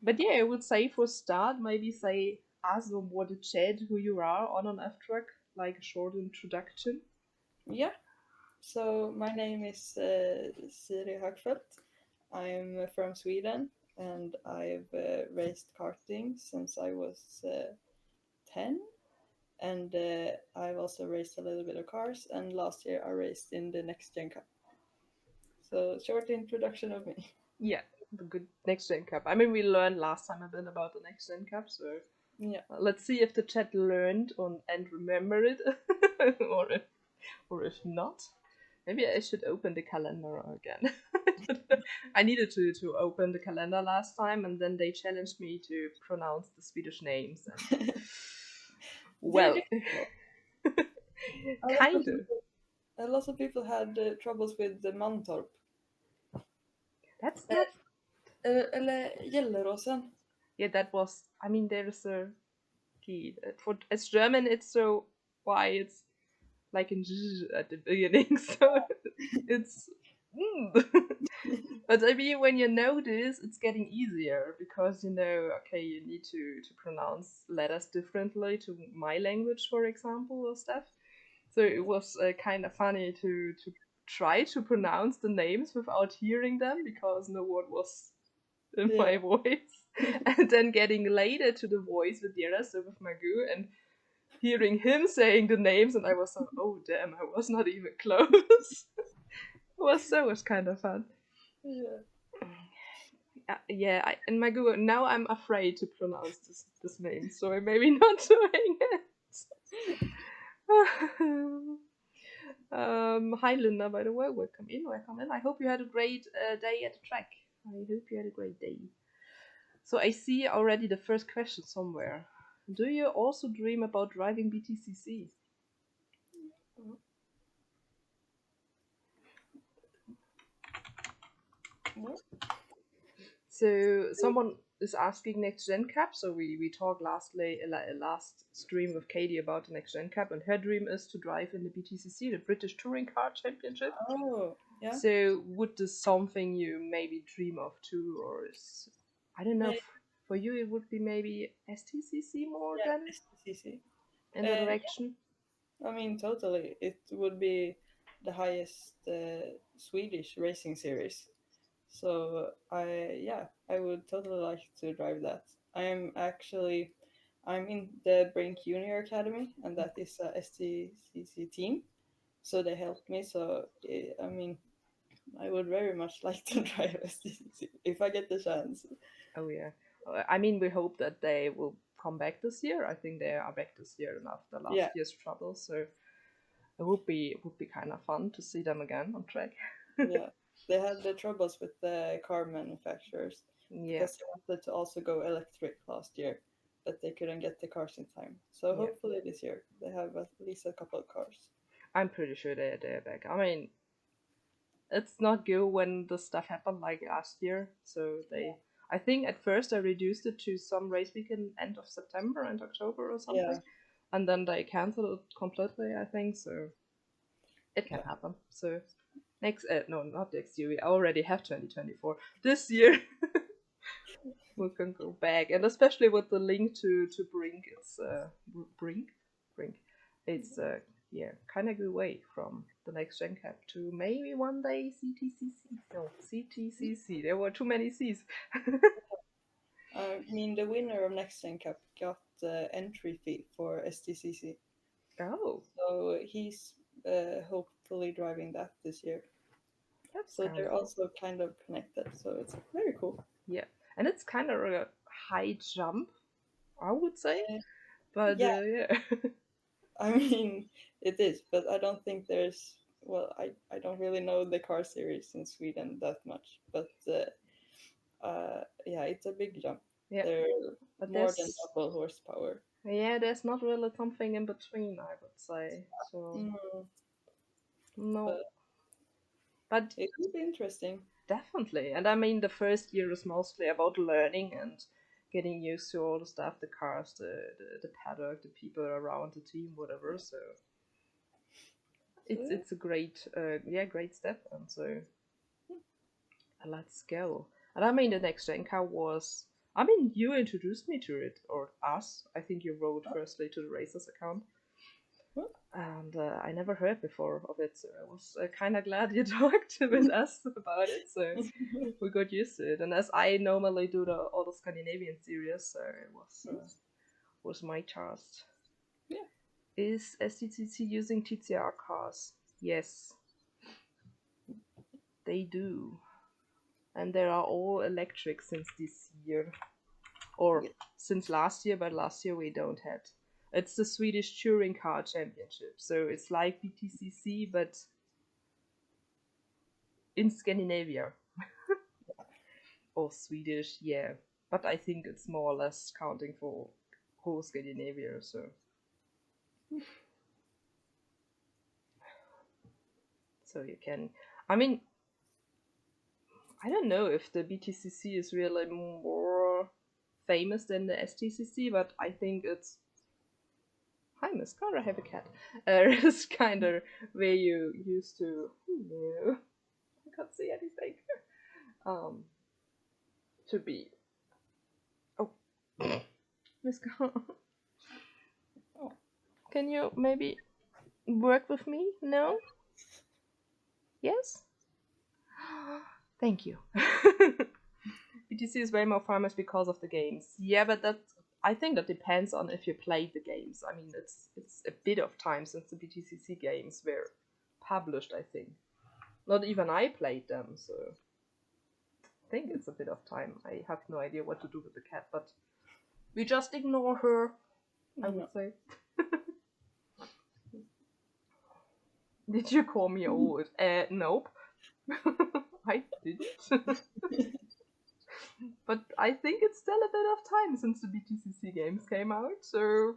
But yeah, I would say for start, maybe say ask them what the chat who you are on an F track, like a short introduction. Yeah. So my name is Siri Hökfelt. I'm from Sweden, and I've raced karting since I was 10. And I've also raced a little bit of cars. And last year I raced in the Next Gen Cup. So short introduction of me. Yeah, the good next gen cup. I mean, we learned last time a bit about the next gen cup, so Yeah. let's see if the chat learned on and remember it, or if not. Maybe I should open the calendar again. I needed to open the calendar last time, and then they challenged me to pronounce the Swedish names, and They're well, difficult. A lot of kind of. people, a lot of people had troubles with the Mantorp. That's Eh, not. Eller Gelleråsen. Yeah, that was. I mean, there's a key. For as German, it's so why it's like in at the beginning, so it's. But I mean, when you know this, it's getting easier because you know, okay, you need to pronounce letters differently to my language, for example, or stuff. So it was kind of funny to try to pronounce the names without hearing them because no one was in Yeah. my voice, and then getting later to the voice with Dira, so with Magoo, and hearing him saying the names, and I was so, oh damn, I was not even close. It was kind of fun. Yeah. Yeah, and my Google, now I'm afraid to pronounce this name, so I'm maybe not doing it. Hi Linda, by the way, welcome in, welcome in. I hope you had a great day at the track. I hope you had a great day. So I see already the first question somewhere. Do you also dream about driving BTCC? No. So someone is asking next gen cap. So we talked last stream with Katie about the next gen cap, and her dream is to drive in the BTCC, the British Touring Car Championship. Oh, yeah. So would this something you maybe dream of too, or is I don't know. Maybe, For you, it would be maybe STCC more yeah, than STCC. in the direction. I mean, totally. It would be the highest Swedish racing series. So I would totally like to drive that. I'm in the Brink Junior Academy, and that is a STCC team. So they helped me. So I mean, I would very much like to drive STCC if I get the chance. Oh yeah. I mean, we hope that they will come back this year. I think they are back this year and after Yeah, last year's trouble. So it would be kind of fun to see them again on track. yeah. They had the troubles with the car manufacturers Yeah, because they wanted to also go electric last year, but they couldn't get the cars in time. So yeah. hopefully this year they have at least a couple of cars. I'm pretty sure they're back. I mean, it's not good when the stuff happened like last year. So Yeah. I think at first I reduced it to some race weekend end of September and October or Yeah, something, and then they canceled it completely. I think so. It can yeah. happen. So next, no, not next year. We already have 2024. This year we can go back, and especially with the link to Brink, it's Brink. It's yeah, kind of good way from the next gen cap to maybe one day CTCC. No, CTCC. There were too many C's. I mean, the winner of Next Gen Cup got entry fee for STCC, Oh, so he's hopefully driving that this year. that's So kind they're of cool. also kind of connected. So it's very cool. Yeah, and it's kind of a high jump, I would say. Uh, But yeah, yeah. I mean, it is, but I don't think there's. Well, I don't really know the car series in Sweden that much, but yeah, it's a big jump. Yeah, They're but more than double horsepower. there's not really something in between, I would say. So Mm, no, but but it would be interesting. definitely. And I mean, the first year is mostly about learning and getting used to all the stuff, the cars, the paddock, the people around the team, whatever. So So yeah, it's a great great step. And so let's go. And I mean, the next gen car was. I mean, you introduced me to it, or us. I think you wrote firstly to the Racers account. And I never heard before of it, so I was kind of glad you talked with us about it, so we got used to it. And as I normally do all the Scandinavian series, so it was my task. Yeah. Is STCC using TCR cars? Yes, they do. And they are all electric since this year. Or since last year, but last year we don't have. It's the Swedish Touring Car Championship, so it's like BTCC, but in Scandinavia. Or Swedish, yeah. But I think it's more or less counting for whole Scandinavia, so. So you can. I mean, I don't know if the BTCC is really more famous than the STCC, but I think it's. Hi, Miss Carter, I have a cat. It's kind of where you used to. No, I can't see anything. To be. Oh, Miss Carter. Can you maybe work with me? No? Yes? Thank you. BTC is way more famous because of the games. Yeah, but I think that depends on if you played the games. I mean, it's a bit of time since the BTCC games were published, I think. Not even I played them, so I think it's a bit of time. I have no idea what to do with the cat, but we just ignore her, I would say. Did you call me old? Nope. I didn't. But I think it's still a bit of time since the BTCC games came out, so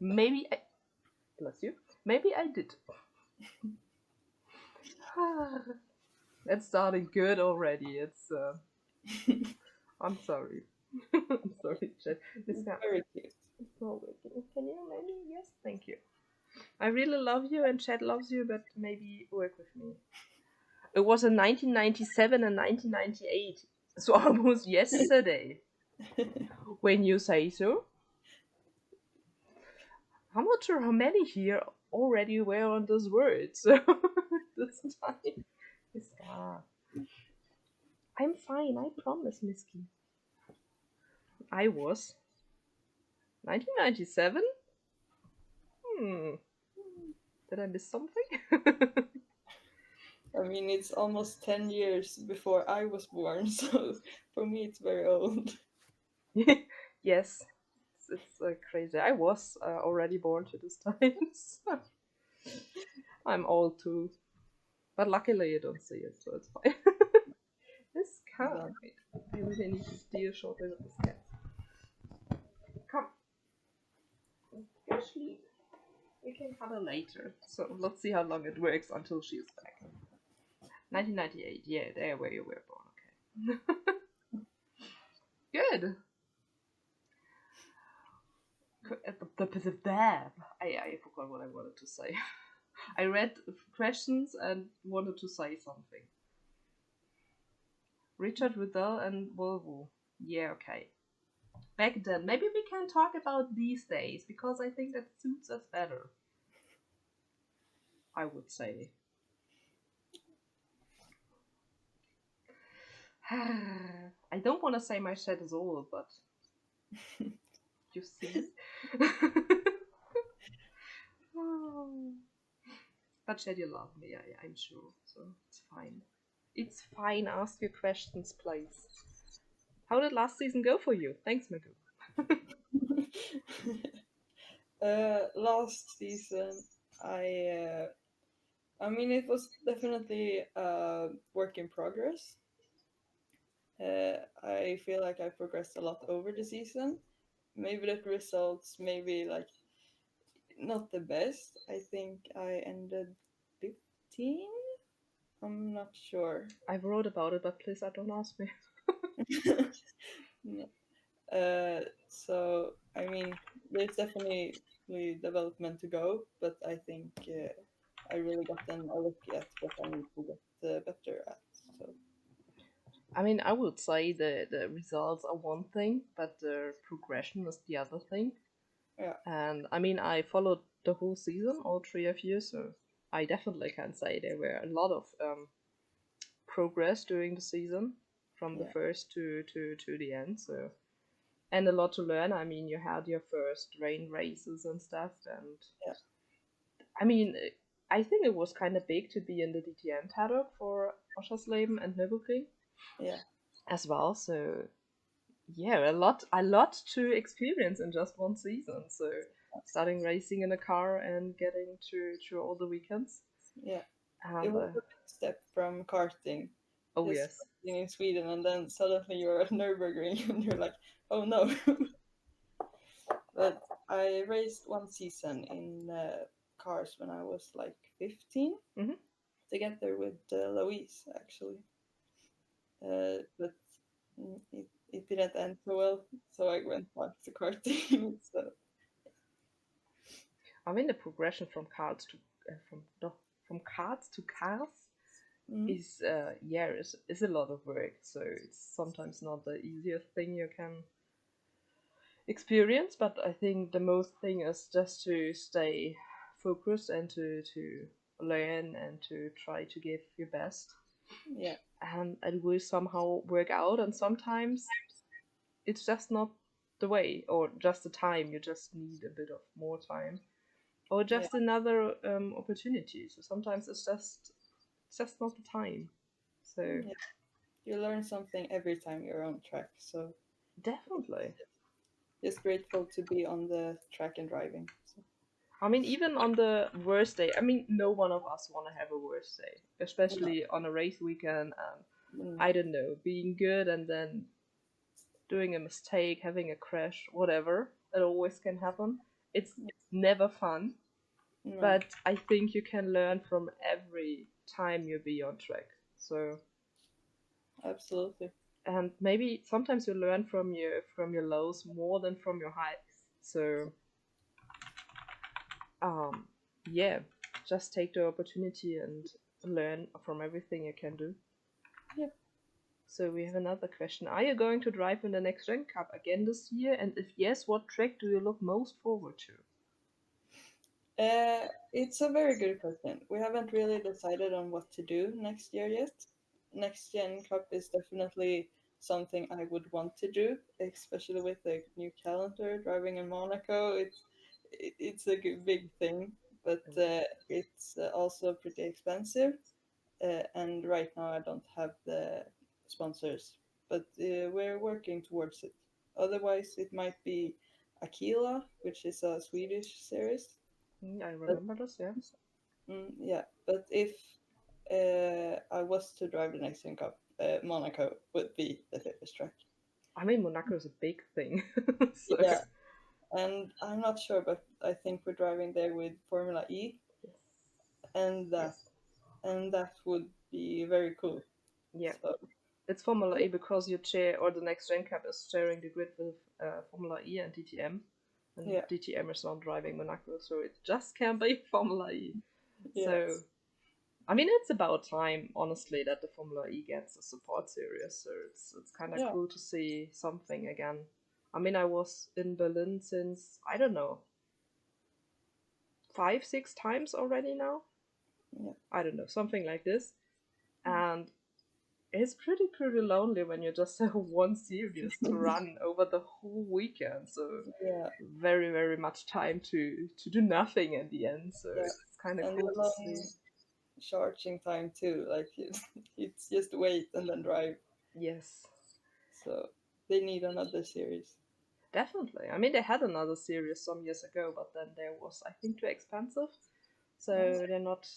maybe I... Bless you. Maybe I did. It's starting good already. It's I'm sorry. I'm sorry, Chet. This guy... Very cute. Can you maybe? Yes, thank you. I really love you and Chad loves you, but maybe work with me. It was in 1997 and 1998, so almost yesterday. When you say so. I'm not sure how many here already were on this word, so this time. I'm fine, I promise, Misky. I was. 1997? Did I miss something? I mean, it's almost 10 years before I was born, so for me it's very old. Yes, it's crazy. I was already born to this time. So I'm old too. But luckily you don't see it, so it's fine. This cat. Wait, I really need to steal shortly with this cat. Come. Go sleep. We can cuddle later. So let's see how long it works until she's back. 1998. Yeah, there where you were born. Okay. Good. I forgot what I wanted to say. I read questions and wanted to say something. Richard Riddell and Volvo. Yeah, okay. Back then, maybe we can talk about these days because I think that suits us better. I would say. I don't want to say my chat is old, but you see. But chat, you love me, I'm sure, so it's fine. It's fine, ask your questions, please. How did last season go for you? Thanks, Magoo. Last season, I mean, it was definitely a work in progress. I feel like I progressed a lot over the season. Maybe the results, maybe like not the best. I think I ended 15. I'm not sure. I wrote about it, but please don't ask me. No. So I mean, there's definitely development to go, but I think I really gotten a look at what I need to get better at. So I mean, I would say the results are one thing, but the progression is the other thing. Yeah. And I mean, I followed the whole season, all 3 of you, so I definitely can say there were a lot of progress during the season, from the Yeah. first to the end. So, and a lot to learn. I mean, you had your first rain races and stuff, and Yeah. I mean, I think it was kind of big to be in the DTM paddock for Oschersleben and Nürburgring Yeah. as well. So yeah, a lot to experience in just one season. So starting racing in a car and getting through all the weekends. Yeah. It And was a big step from karting, oh just yes, karting in Sweden, and then suddenly you're at Nürburgring, and you're like, oh no. But I raced one season in cars when I was like 15, hmm together with Louise, actually. But it didn't end so well, so I went back to karting. So I mean the progression from cards to from no, from cards to cars mm, is yeah is a lot of work. So it's sometimes not the easiest thing you can experience, but I think the most thing is just to stay focused and to learn and to try to give your best, yeah, and it will somehow work out. And sometimes it's just not the way, or just the time. You just need a bit of more time, or yeah, just another opportunity. So sometimes it's just not the time. So yeah. You learn something every time you're on track. So definitely. just grateful to be on the track and driving. So, I mean, even on the worst day, I mean, no one of us want to have a worst day, no, especially on a race weekend. no, I don't know, being good and then doing a mistake, having a crash, whatever. It always can happen. It's never fun, no, but I think you can learn from every time you be on track. So, absolutely. and maybe sometimes you learn from your lows more than from your highs. So, um, yeah, just take the opportunity and learn from everything you can do. Yeah. So we have another question. Are you going to drive in the next Gen Cup again this year? And if yes, what track do you look most forward to? It's a very good question. We haven't really decided on what to do next year yet. Next Gen Cup is definitely something I would want to do, especially with the new calendar. Driving in Monaco, it's a big thing, but it's also pretty expensive. And right now I don't have the sponsors, but we're working towards it. Otherwise, it might be Aquila, which is a Swedish series. I But remember this, yeah. yeah, but if I was to drive the next Gen Cup, Monaco would be the favorite track. I mean, Monaco is a big thing. So, Yeah, and I'm not sure, but I think we're driving there with Formula E, yes. and that Yes. and that would be very cool. Yeah. So It's Formula E because you chair, or the next Gen Cup is sharing the grid with Formula E and DTM. And yeah, DTM is not driving Monaco, so it just can't be Formula E. yeah, So, I mean, it's about time, honestly, that the Formula E gets a support series. So it's kind of yeah, cool to see something again. I mean, I was in Berlin since I don't know 5, 6 times already now. yeah. I don't know, something like this, and it's pretty lonely when you just have one series to run over the whole weekend. So Yeah, very much time to do nothing at the end. So yeah. it's kind of And cool the to see. long charging time too. Like it's just wait and then drive. Yes. So they need another series. Definitely. I mean, they had another series some years ago, but then there was, I think, too expensive, Yeah, so they're not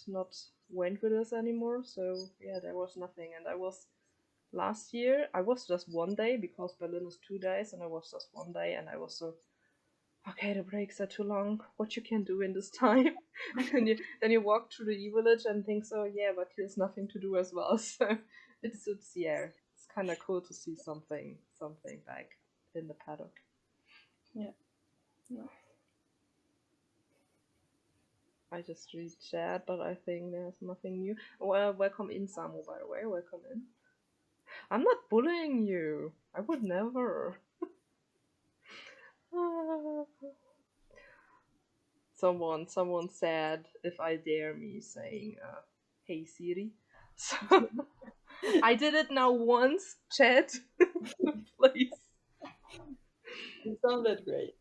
went with us anymore. So yeah, there was nothing. And I was last year. I was just one day because Berlin is 2 days, and I was just one day, and I was so okay. The breaks are too long. What you can do in this time? And then you walk through the e-village and think, so yeah, but here's nothing to do as well. So it's yeah, it's kind of cool to see something back in the paddock. yeah, no. I just read chat, but I think there's nothing new. Well, welcome in, Samu, by the way. Welcome in. I'm not bullying you. I would never. Someone said if I dare me saying, "Hey Siri," so I did it now once. Chat, please. It sounded great.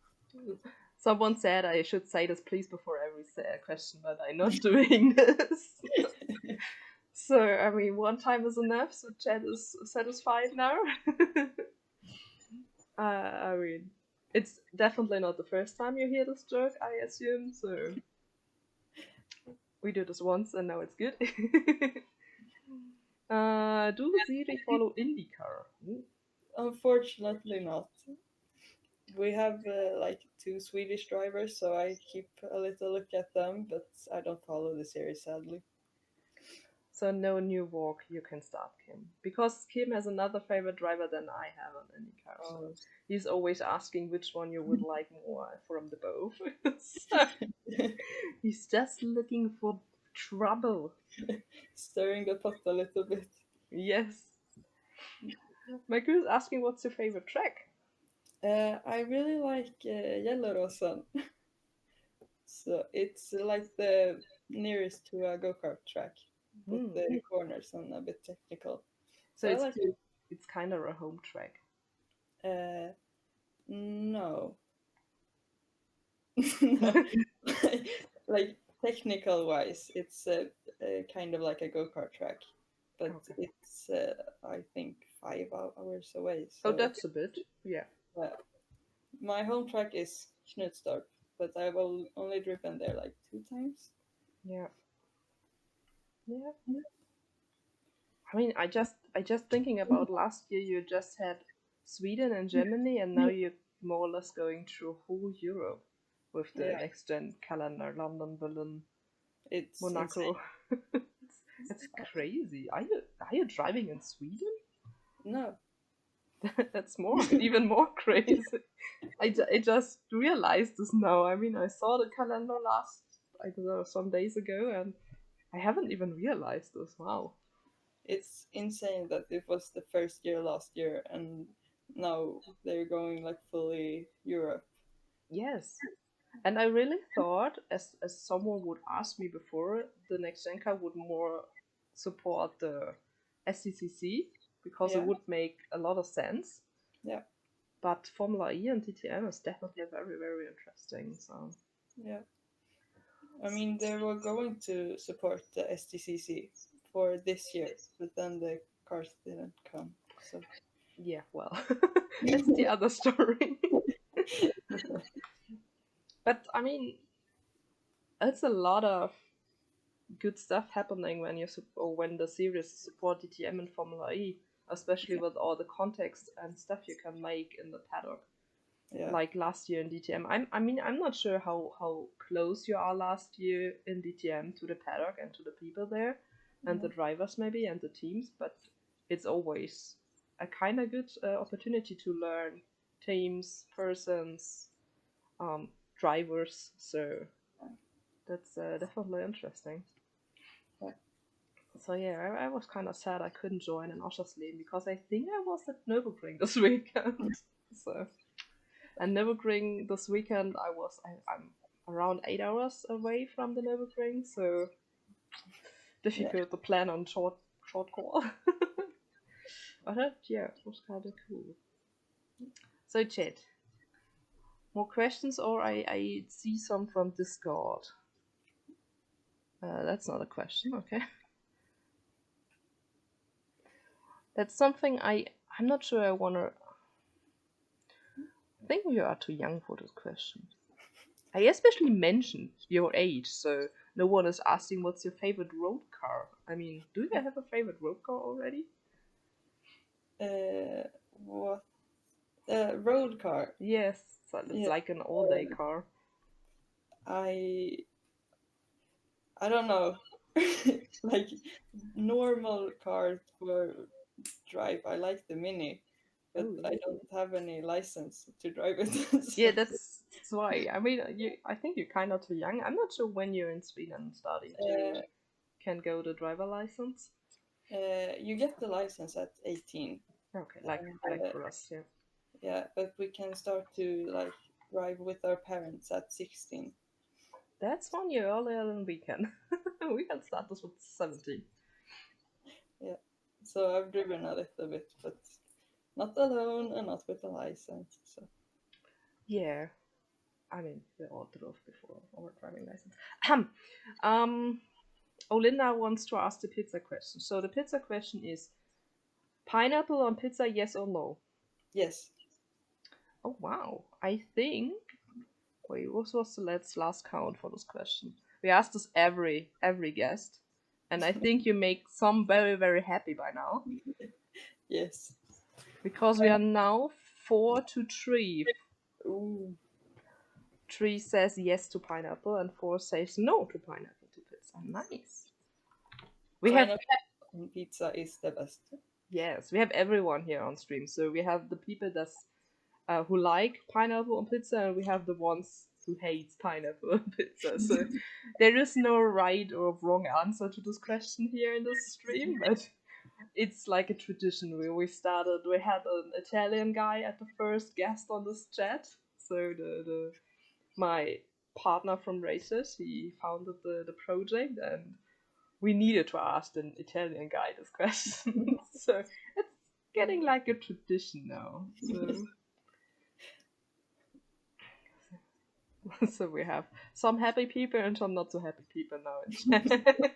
Someone said I should say this please before every question, but I'm not doing this. So I mean, one time is enough. So chat is satisfied now. I mean, it's definitely not the first time you hear this joke, I assume. So we do this once, and now it's good. Do Siri follow IndyCar? Ooh. Unfortunately, not. We have like 2 Swedish drivers, so I keep a little look at them, but I don't follow the series, sadly. So no new walk, you can start Kim. Because Kim has another favorite driver than I have on IndyCar. So he's always asking which one you would like more from the both. So he's just looking for trouble. Stirring the pot a little bit. Yes. Michael is asking what's your favorite track? I really like Gelleråsen. So it's like the nearest to a go-kart track, with the corners and a bit technical. So I it's kind of a home track. No. No. Like technical wise, it's kind of like a go-kart track, but Okay. it's I think 5 hours away. So Oh, that's a bit. Yeah. my home track is Knutstorp, but I've only driven there like 2 times. Yeah. Yeah. I mean, I just thinking about last year. You just had Sweden and Germany, and now you're more or less going through whole Europe with the Yeah, next gen calendar: London, Berlin, it's Monaco. It's crazy. Are you driving in Sweden? no. That's even more crazy. I just realized this now. I mean, I saw the calendar I don't know, some days ago, and I haven't even realized this. Wow. It's insane that it was the first year last year, and now they're going like fully Europe. Yes. And I really thought, as someone would ask me before, the next gen car would more support the SCCC because it Yeah, would make a lot of sense. yeah, But Formula E and DTM is definitely very, very interesting. So yeah. I mean, they were going to support the STCC for this year, but then the cars didn't come. So yeah, well, that's the other story. But I mean, it's a lot of good stuff happening when or when the series support DTM and Formula E, especially with all the context and stuff you can make in the paddock. yeah, Like last year in DTM. I'm not sure how close you are last year in DTM to the paddock and to the people there, and the drivers maybe and the teams, but it's always a kind of good opportunity to learn teams, persons, drivers. So that's definitely interesting. yeah. So yeah, I was kind of sad I couldn't join in Oschersleben because I think I was at Nürburgring this weekend. So. And Nürburgring this weekend, I'm around 8 hours away from the Nürburgring, so difficult to plan on short call. But yeah, it was kind of cool. So chat, more questions, or I see some from Discord. That's not a question, okay. That's something I'm not sure I wanna. I think you are too young for this question. I especially mentioned your age, so no one is asking what's your favorite road car. I mean, do you have a favorite road car already? What? Road car. Yes, so it's Yeah, like an all-day car. I don't know. Like normal car for drive. I like the Mini, but Oh, I yeah. don't have any license to drive it. Yeah, So, that's why. I mean, I think you're kind of too young. I'm not sure when you're in Sweden starting to uh, can go the driver license. You get the license at 18. Okay, like for us, yeah. Yeah, but we can start to like drive with our parents at 16. That's 1 year earlier than we can. We can start this with 17. Yeah, so I've driven a little bit, but not alone and not with a license. So Yeah, I mean, we all drove before our driving license. Olinda wants to ask the pizza question. So the pizza question is, pineapple on pizza, yes or no? yes. Oh wow, I think. Wait, what was the last count for this question? We asked this every guest, and I think you make some very very happy by now. Yes. Because we are now 4-3. Ooh. 3 says yes to pineapple, and 4 says no to pineapple to pizza. Nice. We have on pizza is the best. Yes, we have everyone here on stream. So we have the people that's who like pineapple on pizza, and we have the ones who hate pineapple on pizza. So there is no right or wrong answer to this question here in this stream, but it's like a tradition. We had an Italian guy at the first guest on this chat. So the my partner from Races, he founded the project, and we needed to ask an Italian guy this question. So it's getting like a tradition now. So we have some happy people and some not so happy people now in chat.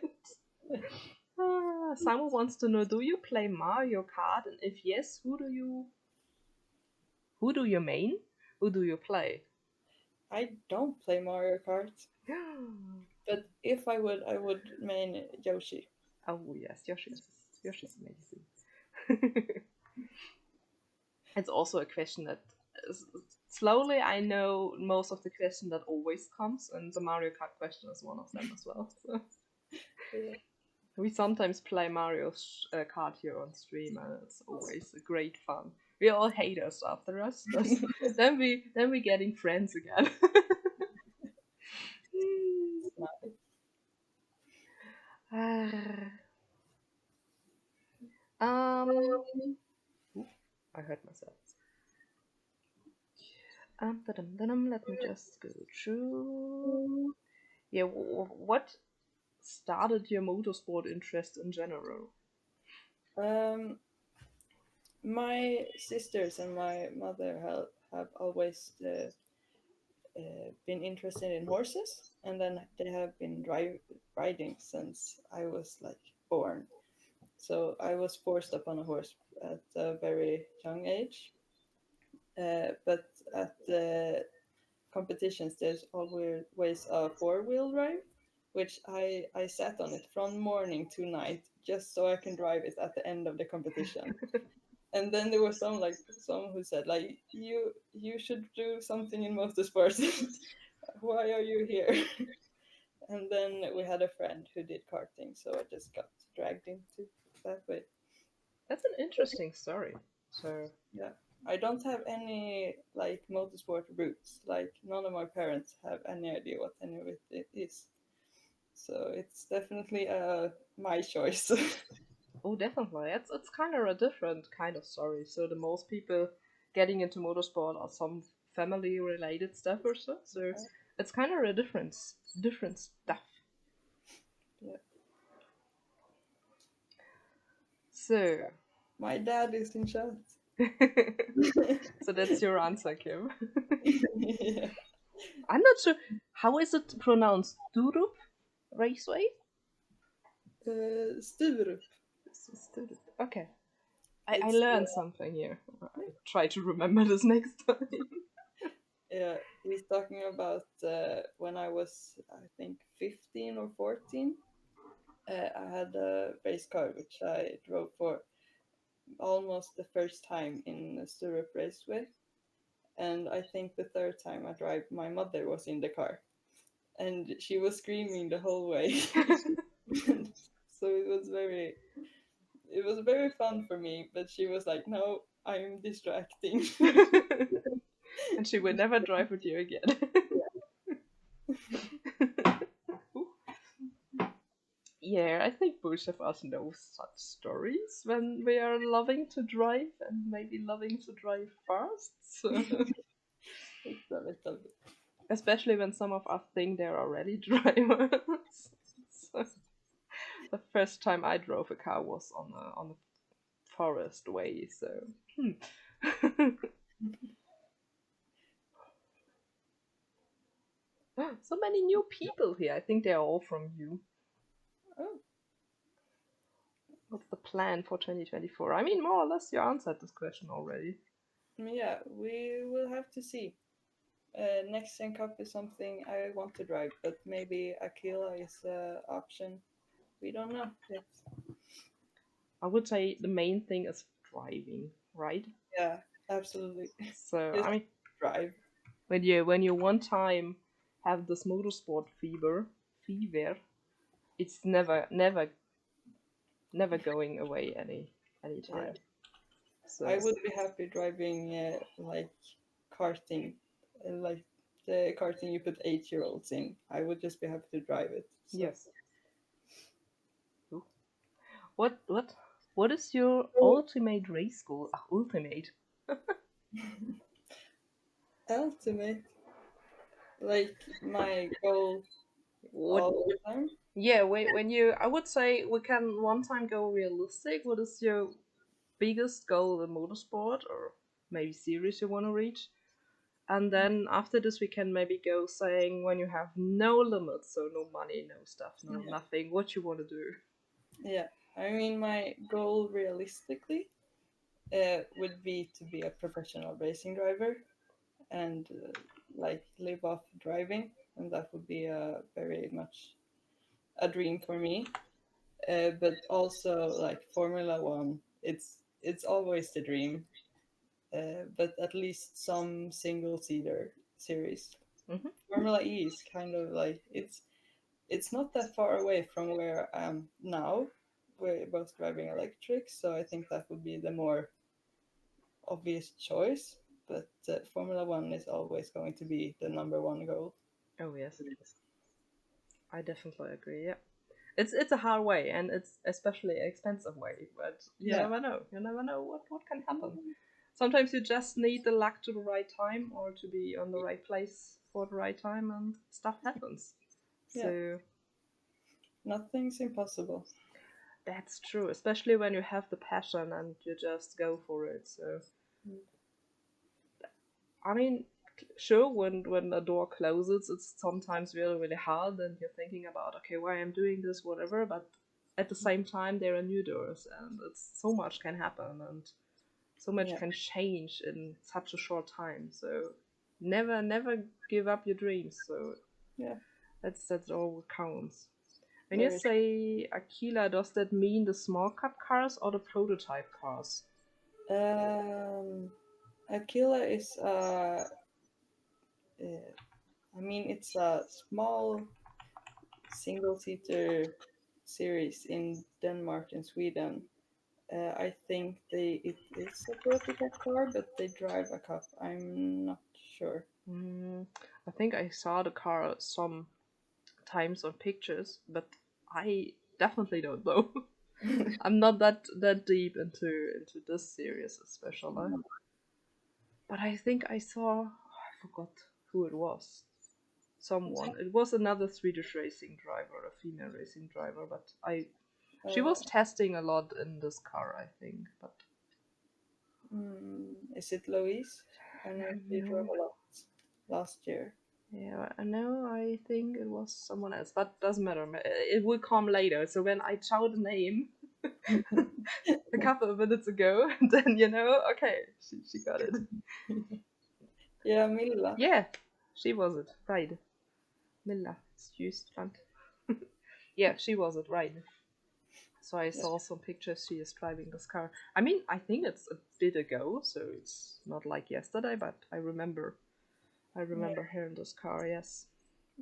Someone wants to know, do you play Mario Kart? And if yes, who do you main? Who do you play? I don't play Mario Kart. But if I would main Yoshi. Oh yes, Yoshi's amazing. It's also a question that slowly I know most of the question that always comes, and the Mario Kart question is one of them as well. So. Yeah. We sometimes play Mario Kart here on stream, and it's always a great fun. We all hate us after us, but then we getting friends again. I hurt myself. Let me just go through. Yeah, what started your motorsport interest in general? My sisters and my mother have always been interested in horses, and then they have been riding since I was like born. So I was forced upon a horse at a very young age. But at the competitions, there's always a four-wheel drive, which I sat on it from morning to night just so I can drive it at the end of the competition. And then there was some who said like you should do something in motorsports. Why are you here? And then we had a friend who did karting, so I just got dragged into that way. That's an interesting story. So yeah, I don't have any like motorsport roots. Like none of my parents have any idea what any of it is. So it's definitely my choice. Oh, definitely. It's kind of a different kind of story. So the most people getting into motorsport are some family related stuff or so. So it's kind of a different stuff. Yeah. So my dad is in chat. So that's your answer, Kim. Yeah. I'm not sure. How is it pronounced? Sturup Raceway? Sturup. Sturup. Okay. I learned something here. I try to remember this next time. Yeah, he's talking about when I was, I think, 15 or 14. I had a race car which I drove for almost the first time in Sturup Raceway. And I think the third time I drive, my mother was in the car. And she was screaming the whole way. So it was very fun for me, but she was like, no, I'm distracting. And she will never drive with you again. Yeah, I think most of us know such stories when we are loving to drive and maybe loving to drive fast. So It's a little bit. especially when some of us think they're already drivers. So the first time I drove a car was on a forest way. So so many new people here. I think they are all from you. Oh, What's the plan for 2024? I mean, more or less you answered this question already. yeah, we will have to see. Next Gen Cup is something I want to drive, but maybe Aquila is an option. We don't know yet. I would say the main thing is driving, right? Yeah, absolutely. So Just I mean, drive. when you one time have this motorsport fever, it's never going away any Yeah. time. I So would be happy driving like karting, like the karting you put 8-year-olds in. I would just be happy to drive it. So yes. Ooh. What is your ultimate race goal? Ah, ultimate. ultimate, like my goal What? all the time. Yeah. When you, I would say we can one time go realistic. What is your biggest goal in motorsport or maybe series you want to reach? And then after this, we can maybe go saying when you have no limits, so no money, no stuff, no Yeah. nothing, what you want to do. Yeah, I mean, my goal realistically would be to be a professional racing driver and like live off driving, and that would be very much a dream for me. But also like Formula One, it's always the dream. But at least some single seater series. Hmm. Formula E is kind of like it's not that far away from where I am now. We're both driving electric, so I think that would be the more obvious choice. But Formula One is always going to be the number one goal. Oh yes, I definitely agree. Yeah, it's a hard way, and it's especially an expensive way. But you Yeah, never know. You never know what can happen. Sometimes you just need the luck to the right time, or to be on the right place for the right time, and stuff happens. yeah, So nothing's impossible. that's true, especially when you have the passion and you just go for it. So I mean, sure, when a door closes, it's sometimes really hard, and you're thinking about, okay, why I'm doing this, whatever. But at the same time, there are new doors, and it's so much can happen, and so much Yeah, can change in such a short time. So never give up your dreams. So yeah, that's all that counts. When you very. say Aquila, does that mean the small cup cars or the prototype cars? Aquila is I mean, it's a small single seater series in Denmark and Sweden. I think it is a prototype car, but they drive a cup. I'm not sure. Mm, I think I saw the car some times on pictures, but I definitely don't know. I'm not that deep into this series especially. But I think I saw, I forgot who it was. Someone. It was another Swedish racing driver, a female racing driver, but I she Uh, was testing a lot in this car, I think. But is it Louise? I know she drove no. a lot last year. Yeah, I know. I think it was someone else, but doesn't matter. It will come later. So when I saw the name a couple of minutes ago, then okay, she got it. Yeah, Milla. Yeah, she was it. Right, Milla Stjustland. Yeah, she was it. Right. So I Yeah, saw some pictures. She is driving this car. I mean, I think it's a bit ago, so it's not like yesterday, but I remember. I yeah, remember her in this car. Yes.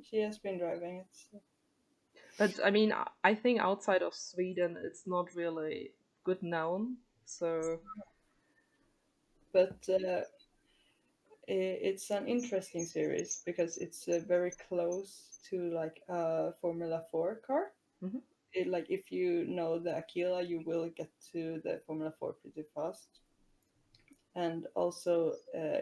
she has been driving it. But I mean, I think outside of Sweden, it's not really good known. So But it's an interesting series because it's very close to like a Formula 4 car. mhm. like if you know the Aquila, you will get to the Formula 4 pretty fast. And also,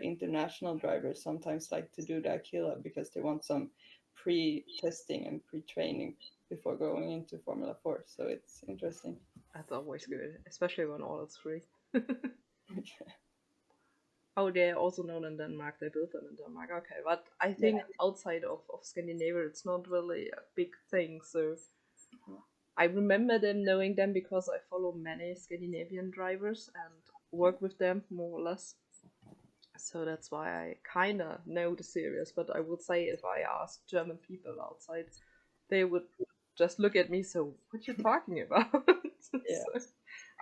international drivers sometimes like to do the Aquila because they want some pre-testing and pre-training before going into Formula 4. So it's interesting. That's always good, especially when all is free. Oh, they're also known in Denmark. They built them in Denmark. Okay, but I think outside of Scandinavia, it's not really a big thing. So I remember them knowing them because I follow many Scandinavian drivers and work with them more or less. So that's why I kind of know the series. But I would say if I asked German people outside, they would just look at me. So what you talking about? Yeah. So,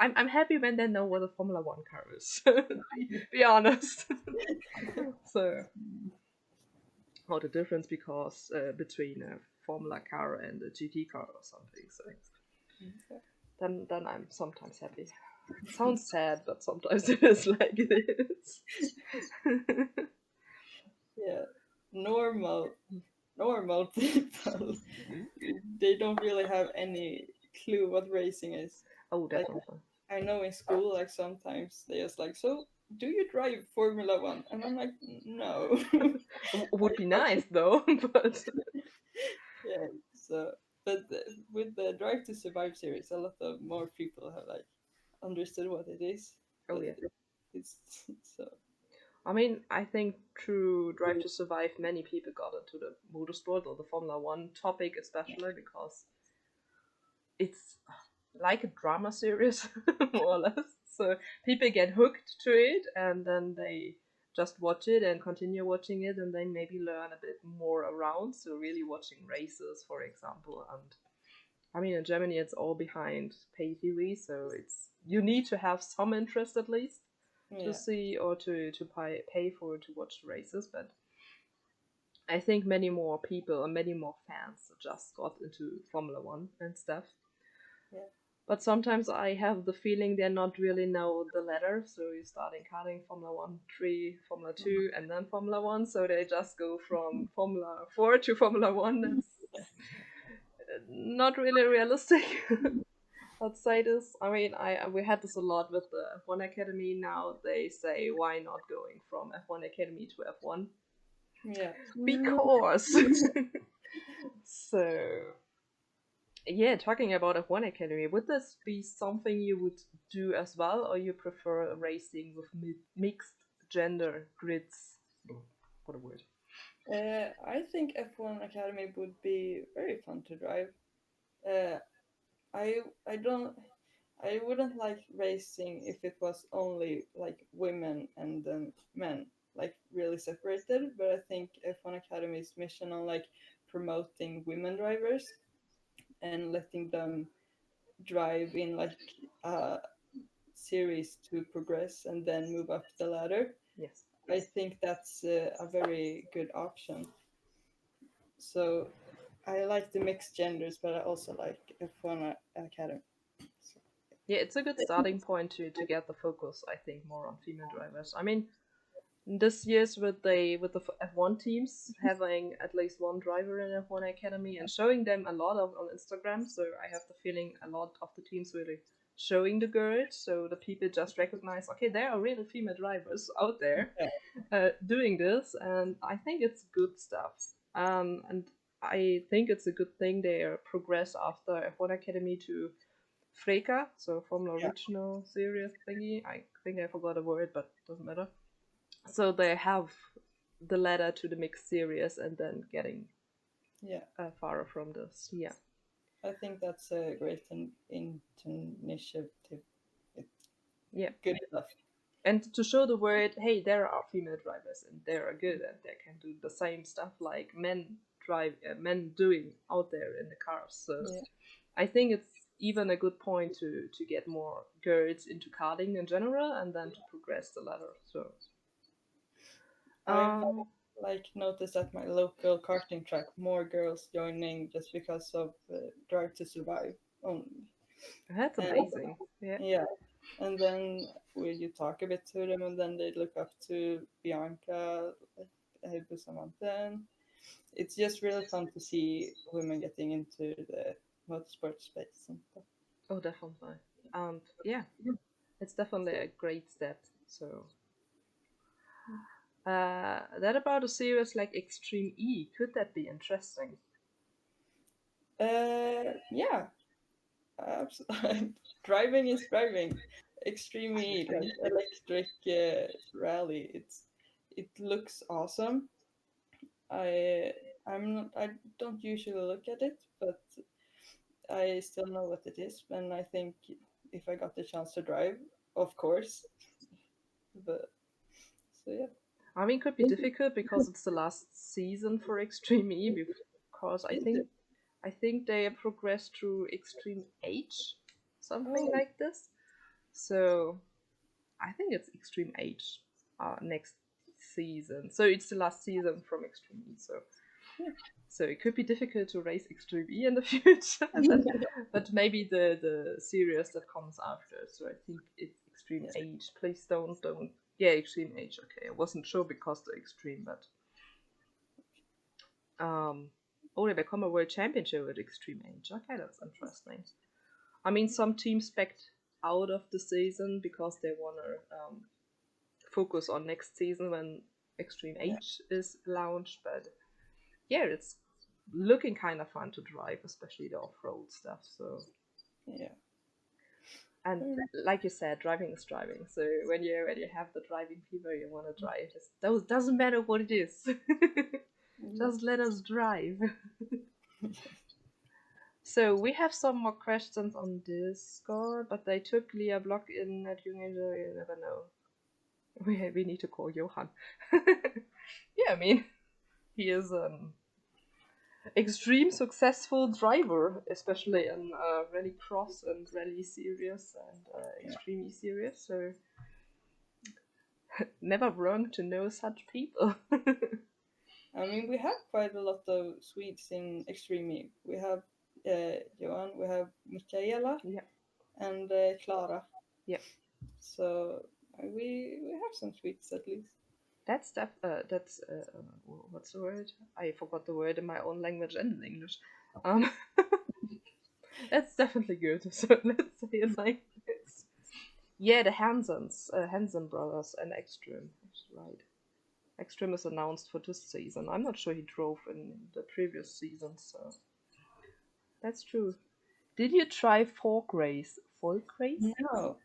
I'm happy when they know what a Formula One car is. be honest. So, or the difference because between a Formula car and a GT car or something. So then I'm sometimes happy. It sounds sad, but sometimes it is like it is. Yeah, normal people, they don't really have any clue what racing is. Oh, Like, definitely. I know in school, like sometimes they just like, so do you drive Formula One? And I'm like, no. Would be nice though, but Yeah. So, but with the Drive to Survive series, a lot of more people have like understood what it is. oh But yeah. it's so. I mean, I think through Drive to Survive, many people got into the motorsport or the Formula One topic, especially because it's like a drama series, more or less. So people get hooked to it and then they just watch it and continue watching it and then maybe learn a bit more around. So, really watching races, for example. And I mean, in Germany, it's all behind pay TV, so it's you need to have some interest at least to Yeah. see or to pay for to watch the races. But I think many more people and many more fans just got into Formula One and stuff. Yeah. But sometimes I have the feeling they not really know the ladder. So you start in karting, Formula 1, 3, Formula 2, and then Formula 1. So they just go from Formula 4 to Formula 1. It's not really realistic. I'd say this. I mean, we had this a lot with the F1 Academy. Now they say, why not going from F1 Academy to F1? Yeah. Because. So, yeah, talking about F1 Academy, would this be something you would do as well, or you prefer racing with mixed gender grids? Oh, what a word. I think F1 Academy would be very fun to drive. Uh, I don't I wouldn't like racing if it was only like women and then men, like really separated. But I think F1 Academy's mission on like promoting women drivers and letting them drive in like a series to progress and then move up the ladder. Yes. I think that's a very good option. So I like the mixed genders, but I also like F1 Academy. So, Yeah, it's a good starting point to get the focus, I think, more on female drivers. I mean, this year's with the F1 teams having at least one driver in F1 Academy and showing them a lot of on Instagram. So I have the feeling a lot of the teams really showing the girls, so the people just recognize, okay, there are really female drivers out there doing this, and I think it's good stuff. And I think it's a good thing they progress after F1 Academy to Freka, so Formula yeah, Regional Series thingy. I think I forgot a word, but doesn't matter. So they have the ladder to the mixed series and then getting yeah. far from this. Yeah. I think that's a great initiative. It's Yeah. good enough. And to show the world, hey, there are female drivers and they are good and they can do the same stuff like men doing out there in the cars. So Yeah. I think it's even a good point to get more girls into karting in general and then to progress the ladder. So I've like noticed at my local karting track more girls joining just because of Drive to Survive only. that's And amazing. Yeah. yeah, and then you talk a bit to them, and then they look up to Bianca, Busamanten. It's just really fun to see women getting into the motorsport space and stuff. Oh, definitely. And yeah, it's definitely a great step. So, that about a series like Extreme E, could that be interesting? Yeah, absolutely. Driving is driving. Extreme E, like electric rally. It looks awesome. I I don't usually look at it, but I still know what it is, and I think if I got the chance to drive, of course. But so yeah. I mean, could be difficult because it's the last season for Extreme E. Because Is it? I think they progressed through Extreme H, something Oh, like this. So I think it's Extreme H next season. So it's the last season from Extreme E. yeah. So it could be difficult to race Extreme E in the future, but maybe the series that comes after. So I think it's Extreme Yeah. H. Please don't. Yeah, Extreme H. Okay, I wasn't sure because the Extreme, but oh, they become a world championship with Extreme H. Okay, that's interesting. I mean, some teams backed out of the season because they wanna focus on next season when Extreme Yeah. H is launched, but yeah, it's looking kind of fun to drive, especially the off-road stuff. So, Yeah. and like you said, driving is driving. So when you have the driving fever, you want to drive. It doesn't matter what it is. Just let us drive. So we have some more questions on Discord, but they took Leah Block in at you never know. We need to call Johan. Yeah, I mean, he is an extreme successful driver, especially in rally cross and rally series and extreme E series. So never wrong to know such people. I mean, we have quite a lot of Swedes in Extreme E. We have Johan, we have Michaela, Yeah, and Clara. yeah. So we have some Swedes at least. That's what's the word? I forgot the word in my own language and in English. Um, that's definitely good. So let's say it like this. Yeah, the Hansen brothers and Ekström. That's right. Ekström is announced for this season. I'm not sure he drove in the previous season, so that's true. Did you try fork race? Folk race? No,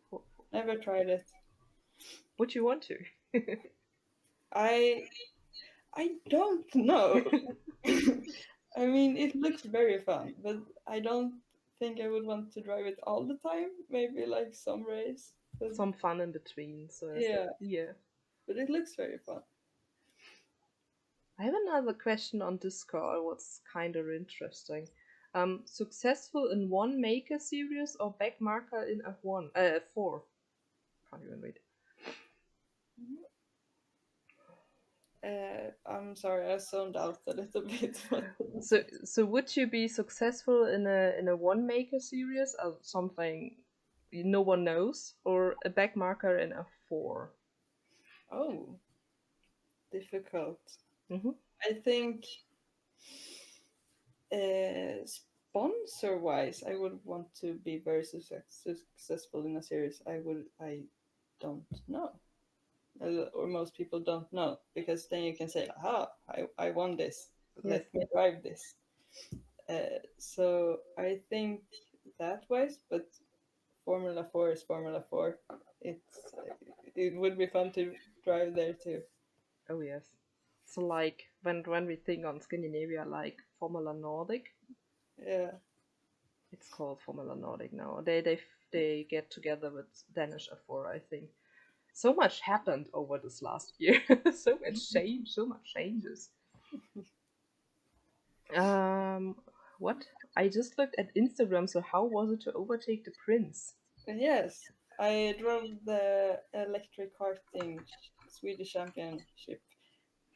For- never tried it. Would you want to? I I don't know. I mean, it looks very fun, but I don't think I would want to drive it all the time. Maybe like some race. But Some fun in between. So yeah, yeah. but it looks very fun. I have another question on Discord. What's kind of interesting. Successful in one maker series or back marker in F1? F4. Can't even read. I'm sorry, I zoned out a little bit. So would you be successful in a one maker series or something no one knows, or a back marker in F4? Oh, difficult. Mm-hmm. I think sponsor wise, I would want to be very successful in a series. I don't know. Or most people don't know, because then you can say, aha, I won this. Yes. Let me drive this. So I think that wise, but Formula 4 is Formula 4. It would be fun to drive there too. Oh yes. So like when we think on Scandinavia, like Formula Nordic, Yeah. it's called Formula Nordic now. They get together with Danish F4, I think. So much happened over this last year. So much change. So much changes. What? I just looked at Instagram. So how was it to overtake the prince? Yes, I drove the electric karting Swedish championship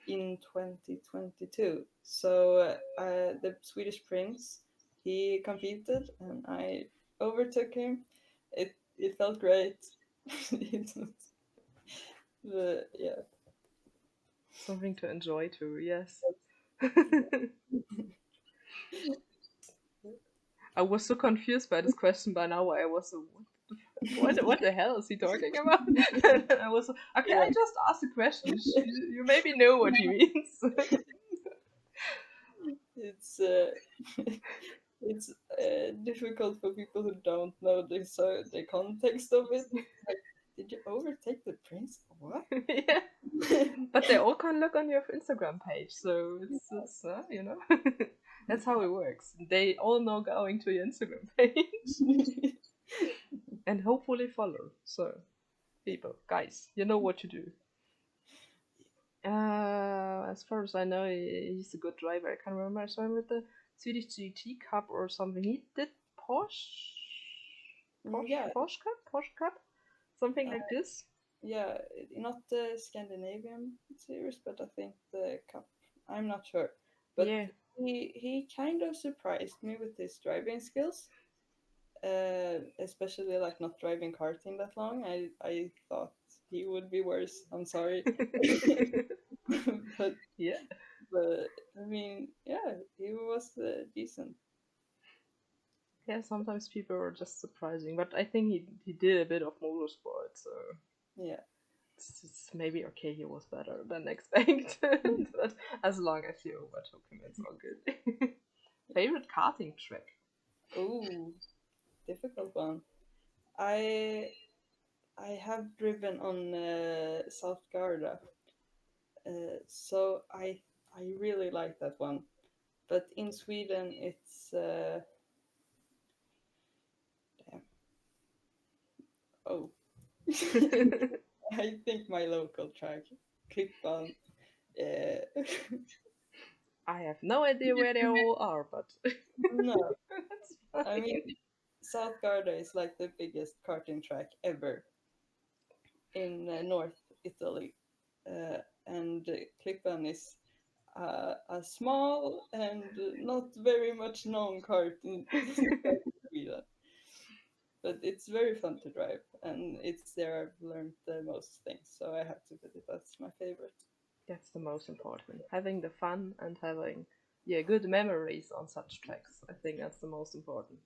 in 2022. So the Swedish prince, he competed and I overtook him. It felt great. Yeah. Something to enjoy too. Yes. I was so confused by this question by now. I was so, what the hell is he talking about? And I was, okay, Yeah. I just asked a question. You maybe know what he means. It's it's difficult for people who don't know the context of it. Like, did you overtake the prince? What? Yeah. But they all can look on your Instagram page, so it's you know, that's how it works. They all know going to your Instagram page and hopefully follow. So, people, guys, you know what to do. As far as I know, he's a good driver. I can't remember. I saw him with the Swedish GT Cup or something. He did Yeah, Porsche Cup, something like this. yeah, not the Scandinavian series, but I think the cup. I'm not sure, but Yeah. he kind of surprised me with his driving skills. Especially like not driving karting that long. I thought he would be worse. I'm sorry, but Yeah. but I mean, yeah, he was decent. Yeah, sometimes people are just surprising, but I think he did a bit of motorsport, so Yeah, it's maybe okay. He was better than expected, but as long as you overtook him, it's all good. Favorite karting track? ooh, difficult one. I I have driven on South Garda, so I really like that one. But in Sweden, it's damn. Oh, I think my local track, Klippan. Uh, I have no idea where they all are, but no, that's I mean fine. South Garda is like the biggest karting track ever in North Italy, and Klippan is a small and not very much known karting track in Sweden. But it's very fun to drive, and it's there I've learned the most things. So I have to put it as my favorite. That's the most important. Having the fun and having good memories on such tracks. I think that's the most important.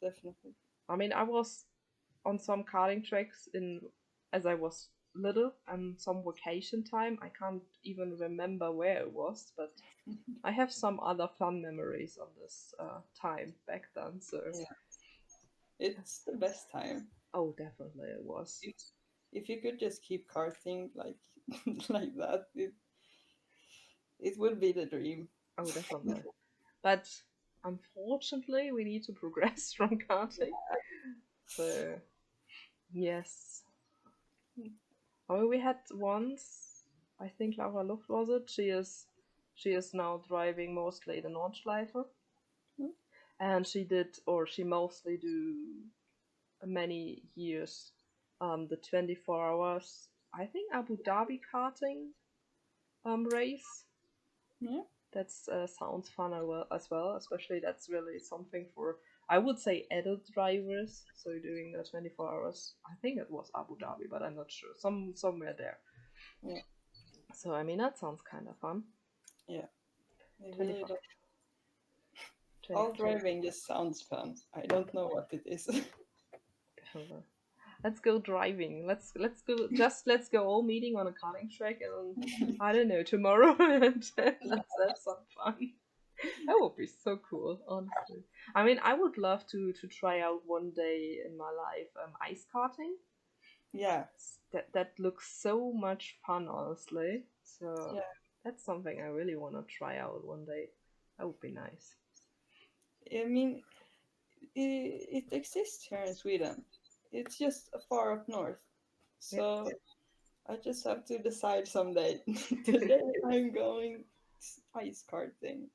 Definitely. I mean, I was on some karting tracks in as I was little and some vacation time. I can't even remember where it was, but I have some other fun memories on this time back then. So Yeah, it's the best time. oh, definitely it was. If you could just keep karting like like that, it would be the dream. Oh, definitely. But unfortunately, we need to progress from karting. So yes. Oh, we had once. I think Laura Luft was it. She is now driving mostly the Nordschleife, Hmm? and she mostly do many years the 24 hours. I think Abu Dhabi karting race. Yeah, That sounds fun as well. Especially that's really something for I would say adult drivers. So doing the 24 hours. I think it was Abu Dhabi, but I'm not sure. Somewhere there. yeah, So I mean that sounds kind of fun. yeah. It really 24, does. All 24. driving just sounds fun. I don't know what it is. Let's go driving. Let's go all meeting on a karting track and I don't know tomorrow and let's have some fun. That would be so cool, honestly. I mean, I would love to try out one day in my life ice karting. Yeah, That looks so much fun, honestly. So yeah. that's something I really want to try out one day. That would be nice. I mean, it exists here in Sweden. It's just far up north. Yeah, So I just have to decide someday. Today I'm going ice karting.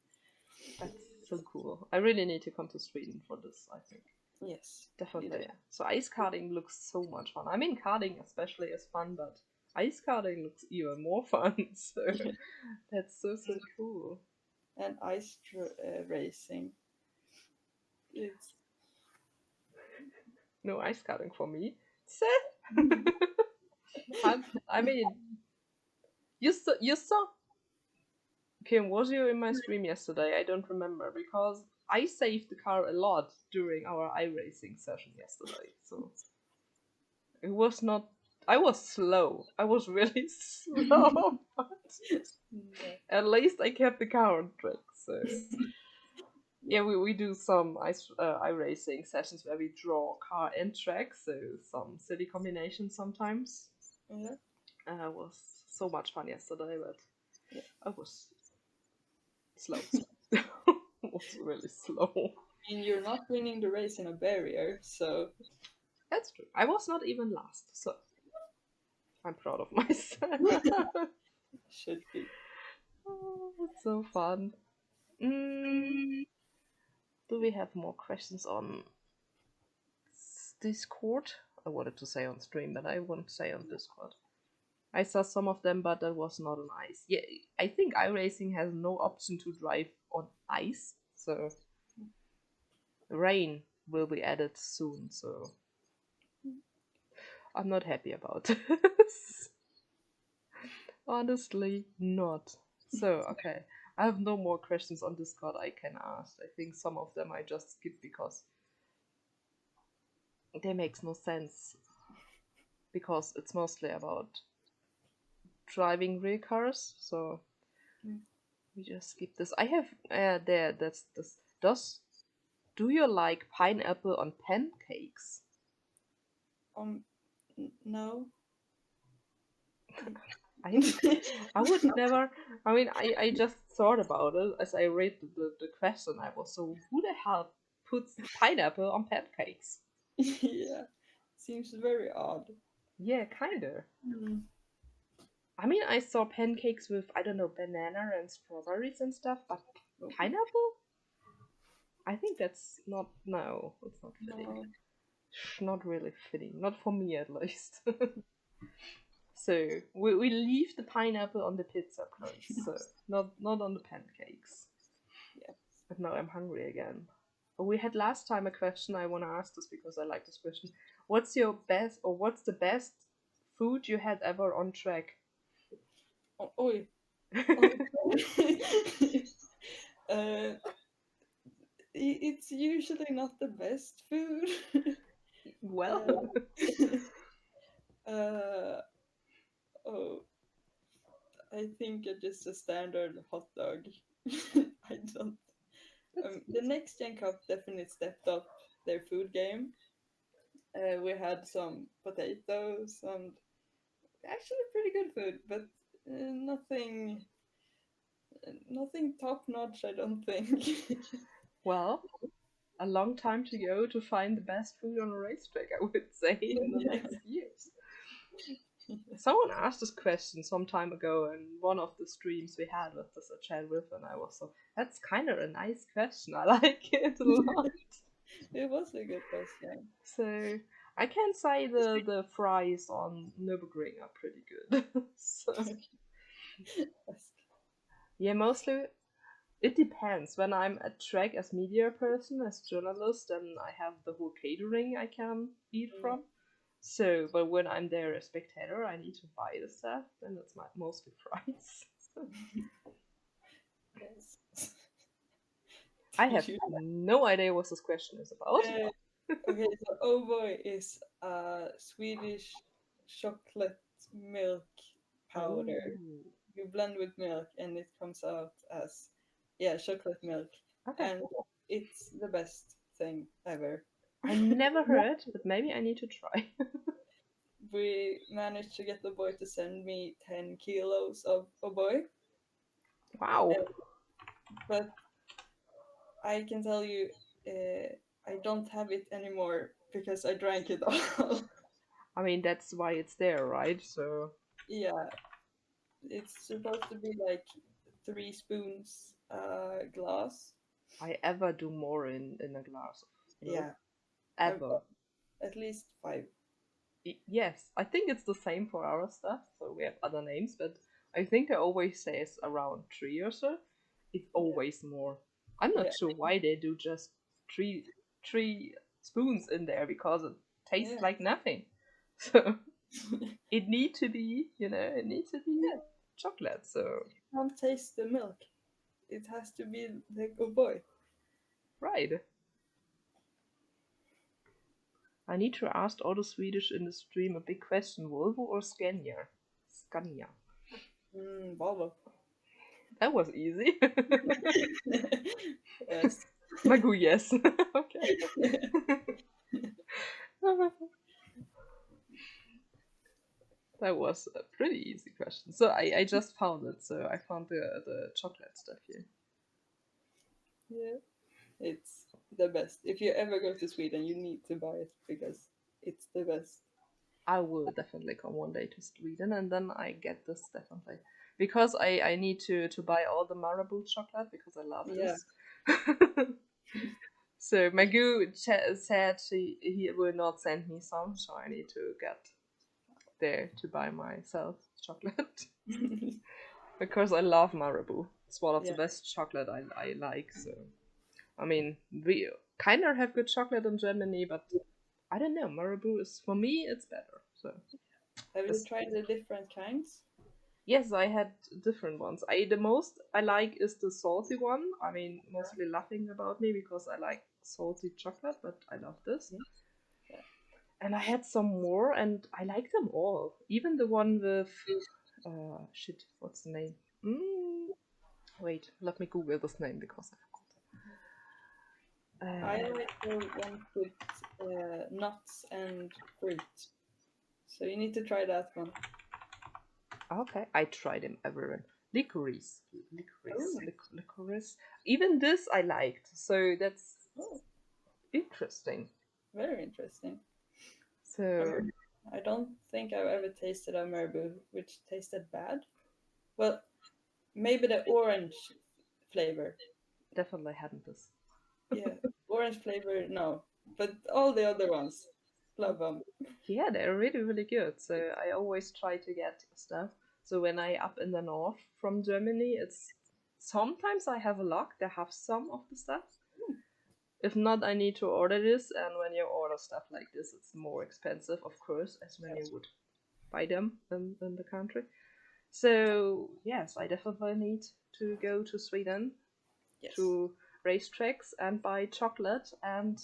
that's so cool. I really need to come to Sweden for this, I think. Yes, you Definitely, do. yeah. So ice karting looks so much fun. I mean, karting especially is fun, but ice karting looks even more fun. So that's so cool. And racing. It's No ice karting for me. I mean, you saw Kim. Was you in my stream yesterday? I don't remember because I saved the car a lot during our iRacing session yesterday. So it was not. I was slow. I was really slow, but at least I kept the car on track. So yeah, we do some iRacing sessions where we draw car and track, so some city combinations sometimes. Yeah. It was so much fun yesterday, but Yeah. I was slow. I was really slow. I mean, you're not winning the race in a barrier, so That's true. I was not even last, so I'm proud of myself. should be. Oh, it's so fun. Mm, do we have more questions on Discord? I wanted to say on stream, but I won't say on Discord. I saw some of them, but that was not on ice. Yeah, I think iRacing has no option to drive on ice, so rain will be added soon, so I'm not happy about this. Honestly, not. So, okay. I have no more questions on Discord I can ask. I think some of them I just skip because they makes no sense. Because it's mostly about driving real cars, so we just skip this. I have that's this. Do you like pineapple on pancakes? No. I would never. I mean, I just thought about it as I read the question. I was so, who the hell puts pineapple on pancakes? Yeah, seems very odd. Yeah, kinda. Mm. I mean, I saw pancakes with, I don't know, banana and strawberries and stuff, but pineapple? I think that's not. No, it's not fitting. No. Not really fitting. Not for me, at least. So we leave the pineapple on the pizza, please. So not on the pancakes. Yes. But now I'm hungry again. We had last time a question. I want to ask this because I like this question. What's the best food you had ever on track? Oh, oi. uh, it's usually not the best food. Well, uh, oh, I think just a standard hot dog. I don't. The Next Gen Cup definitely stepped up their food game. We had some potatoes and actually pretty good food, but nothing top notch. I don't think. well, a long time to go to find the best food on a racetrack, I would say, in the next years. Someone asked this question some time ago in one of the streams we had with this chat with, and I was so, that's kind of a nice question. I like it a lot. It was a good question. So I can say the fries on Nürburgring are pretty good. So, yeah, mostly it depends. When I'm at track as media person, as journalist, then I have the whole catering I can eat from. So, but when I'm there as spectator, I need to buy the stuff, and it's mostly fries. Yes. I have no idea what this question is about. Okay, so oh boy is Swedish chocolate milk powder. Ooh. You blend with milk and it comes out as chocolate milk. Okay. And it's the best thing ever. I never heard, but maybe I need to try. We managed to get the boy to send me 10 kilos of oh boy. Wow. But I can tell you, I don't have it anymore because I drank it all. I mean, that's why it's there, right? So. Yeah, it's supposed to be like 3 spoons glass. I ever do more in a glass of milk. Yeah, Ever. At least 5. Yes, I think it's the same for our stuff. So we have other names, but I think I always say it's around 3 or so. It's always more. I'm not sure why they do just three spoons in there because it tastes like nothing. So it need to be, it needs to be chocolate. So You can't taste the milk. It has to be the oh boy. Right. I need to ask all the Swedish in the stream a big question. Volvo or Scania? Scania. Volvo. That was easy. Yes. Magu, yes. Okay. That was a pretty easy question. So I just found it. So I found the chocolate stuff here. Yeah. It's the best. If you ever go to Sweden, you need to buy it because it's the best. I will definitely come one day to Sweden, and then I get this definitely because I need to buy all the Marabou chocolate because I love this. So Magu said he will not send me some, so I need to get there to buy myself chocolate because I love Marabou. It's one of the best chocolate I like. So I mean, we kind of have good chocolate in Germany, but I don't know. Marabou is, for me, it's better. So have you tried the different kinds? Yes, I had different ones. The most I like is the salty one. I mean, mostly laughing about me because I like salty chocolate, but I love this. Yeah. And I had some more, and I like them all. Even the one with shit, what's the name? Wait, let me Google this name because I forgot. I like the one with nuts and fruit. So you need to try that one. Okay, I tried them everywhere. Licorice. Even this I liked, so that's interesting. Very interesting. So I don't think I've ever tasted a Marabou which tasted bad. Well, maybe the orange flavor. Definitely hadn't this. Yeah, orange flavor, no. But all the other ones, love them. Yeah, they're really, really good. So I always try to get stuff. So when I up in the north from Germany, it's sometimes I have a luck. They have some of the stuff. If not, I need to order this. And when you order stuff like this, it's more expensive, of course, as when you would buy them in the country. So yes, I definitely need to go to Sweden to racetracks and buy chocolate and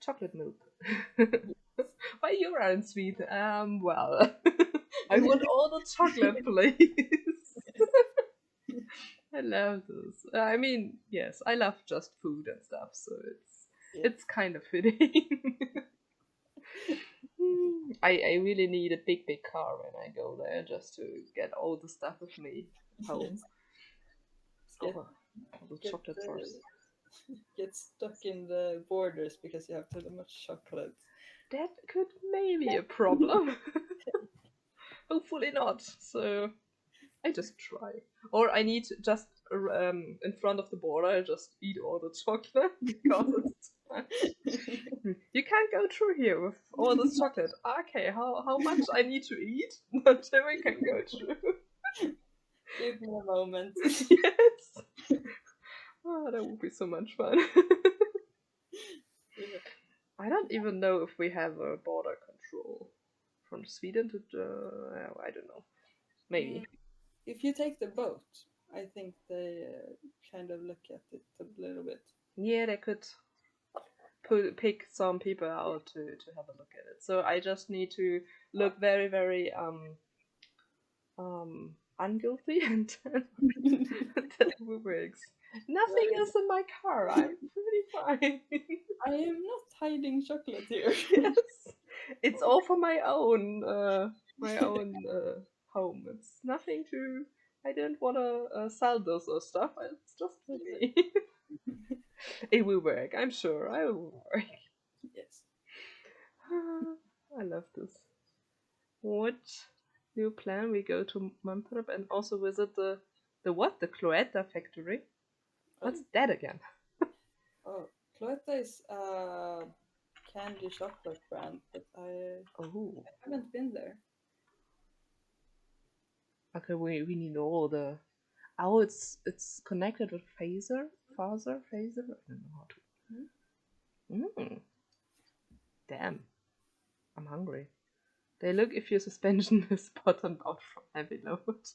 chocolate milk. Why you are in Sweden? Well, I want all the chocolate, please. I love this. I mean, yes, I love just food and stuff, so it's kind of fitting. I really need a big car when I go there just to get all the stuff with me home. All the chocolate bars. Get stuck in the borders because you have too much chocolate. That could maybe a problem. Hopefully not. So I just try. Or I need just in front of the border, I just eat all the chocolate because it's too much. You can't go through here with all this chocolate. Okay, how much I need to eat until we can go through? Give me a moment. Yes. Oh, that would be so much fun. I don't even know if we have a border control from Sweden to I don't know. Maybe. If you take the boat, I think they kind of look at it a little bit. Yeah, they could pick some people out to have a look at it. So I just need to look very, very unguilty and that works. Nothing is in my car. I'm pretty fine. I am not hiding chocolate here. Yes, it's all for my own home. It's nothing to. I don't want to sell this or stuff. It's just for me. It will work. I'm sure. I will work. Yes. I love this. What new plan? We go to Mantorp and also visit the what? The Cloetta factory. What's that again? Oh, Cloetta is a candy chocolate brand, but I haven't been there. Okay, we need all the. Oh, it's connected with Phaser. I don't know how to. Damn, I'm hungry. They look if your suspension is bottomed out from heavy load.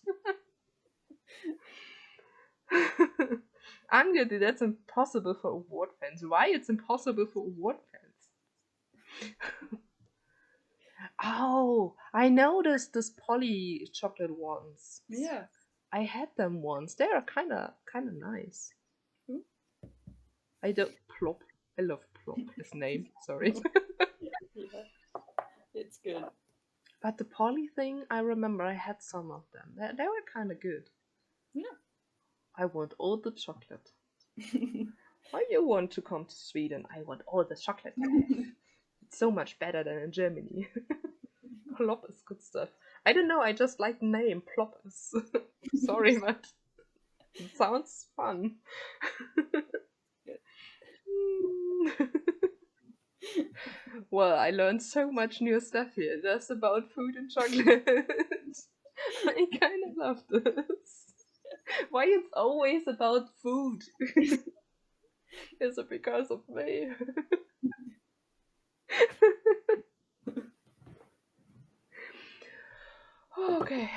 I'm gonna do that's impossible for award fans. Why it's impossible for award fans? Oh, I know this Polly chocolate ones. Yeah. I had them once. They are kinda nice. Hmm? I don't plop. I love plop. His name. Sorry. Yeah. It's good. But the Polly thing, I remember I had some of them. They were kind of good. Yeah. I want all the chocolate. Why you want to come to Sweden? I want all the chocolate. It's so much better than in Germany. Plop is good stuff. I don't know, I just like the name. Plop is. Sorry, but it sounds fun. Well, I learned so much new stuff here just about food and chocolate. I kind of love this. Why it's always about food? Is it because of me? Okay.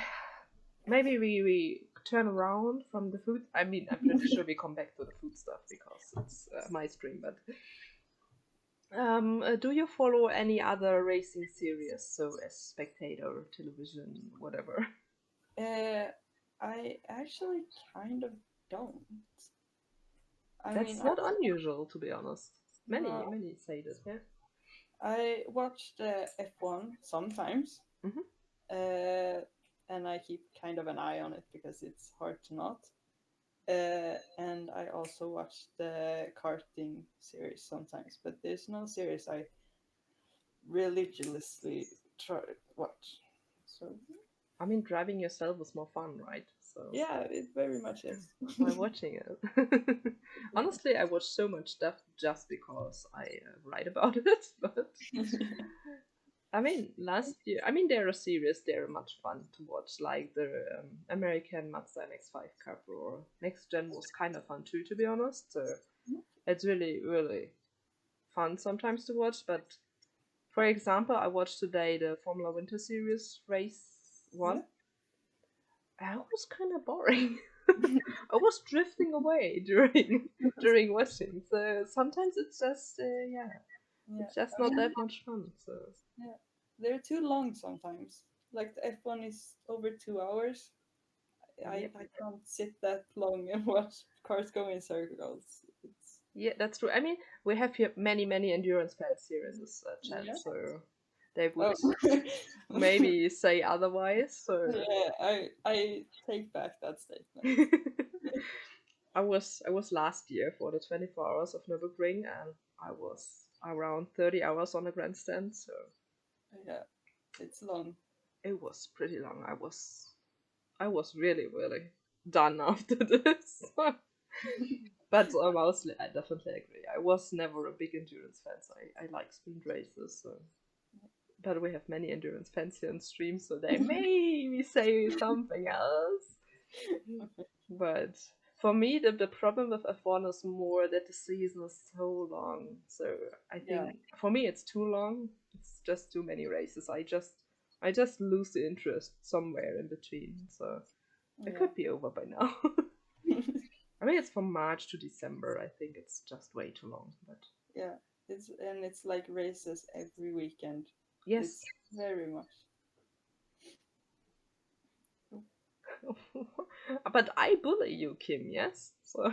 Maybe we turn around from the food. I mean, I'm pretty sure we come back to the food stuff because it's my stream. But do you follow any other racing series? So as spectator, television, whatever. I actually kind of don't. That's not unusual, to be honest. Many say this. Yeah. I watch the F1 sometimes, and I keep kind of an eye on it because it's hard to not. And I also watch the karting series sometimes, but there's no series I religiously try watch. So I mean, driving yourself is more fun, right? So yeah, it very much is. by watching it. Honestly, I watch so much stuff just because I write about it. But I mean, last year, I mean, they're a series. They're much fun to watch. Like the American Mazda MX-5 Cup or Next Gen was kind of fun too, to be honest. So it's really fun sometimes to watch. But for example, I watched today the Formula Winter Series race one. Yeah. I was kind of boring. I was drifting away during watching. So sometimes it's just it's just not that much fun. So yeah, they're too long sometimes. Like the F1 is over 2 hours. I can't sit that long and watch cars go in circles. It's yeah, that's true. I mean, we have here many endurance fans here in this chat, so they would maybe say otherwise. So yeah, I take back that statement. I was last year for the 24 hours of Nürburgring, and I was around 30 hours on the grandstand. So yeah, it's long. It was pretty long. I was really done after this. But mostly, I definitely agree. I was never a big endurance fan. So I like sprint races. So. But we have many endurance fans here on stream, so they maybe say something else. But for me, the problem with F1 is more that the season is so long. So I think for me, it's too long. It's just too many races. I just lose the interest somewhere in between. So it could be over by now. I mean, it's from March to December. I think it's just way too long. But yeah, it's like races every weekend. yes, it's very much. But I bully you, Kim. Yes. So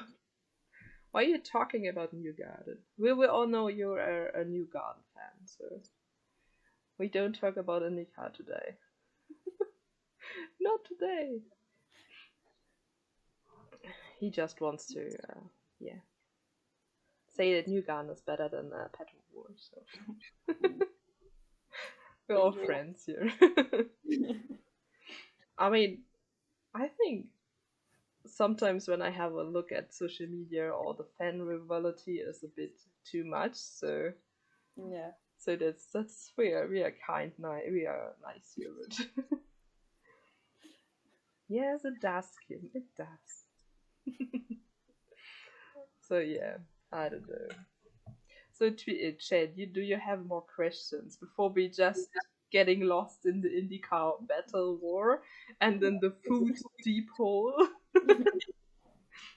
why are you talking about New Garden? We all know you're a New Garden fan. So we don't talk about IndyCar today. Not today. He just wants to, say that New Garden is better than Petrol War. So we're all friends here. I mean, I think sometimes when I have a look at social media, all the fan rivalry is a bit too much. So yeah. So that's we are we are nice here. But yes, it does, Kim. It does. So yeah, I don't know. So Chad, do you have more questions before we just getting lost in the IndyCar battle war and then the food deep hole?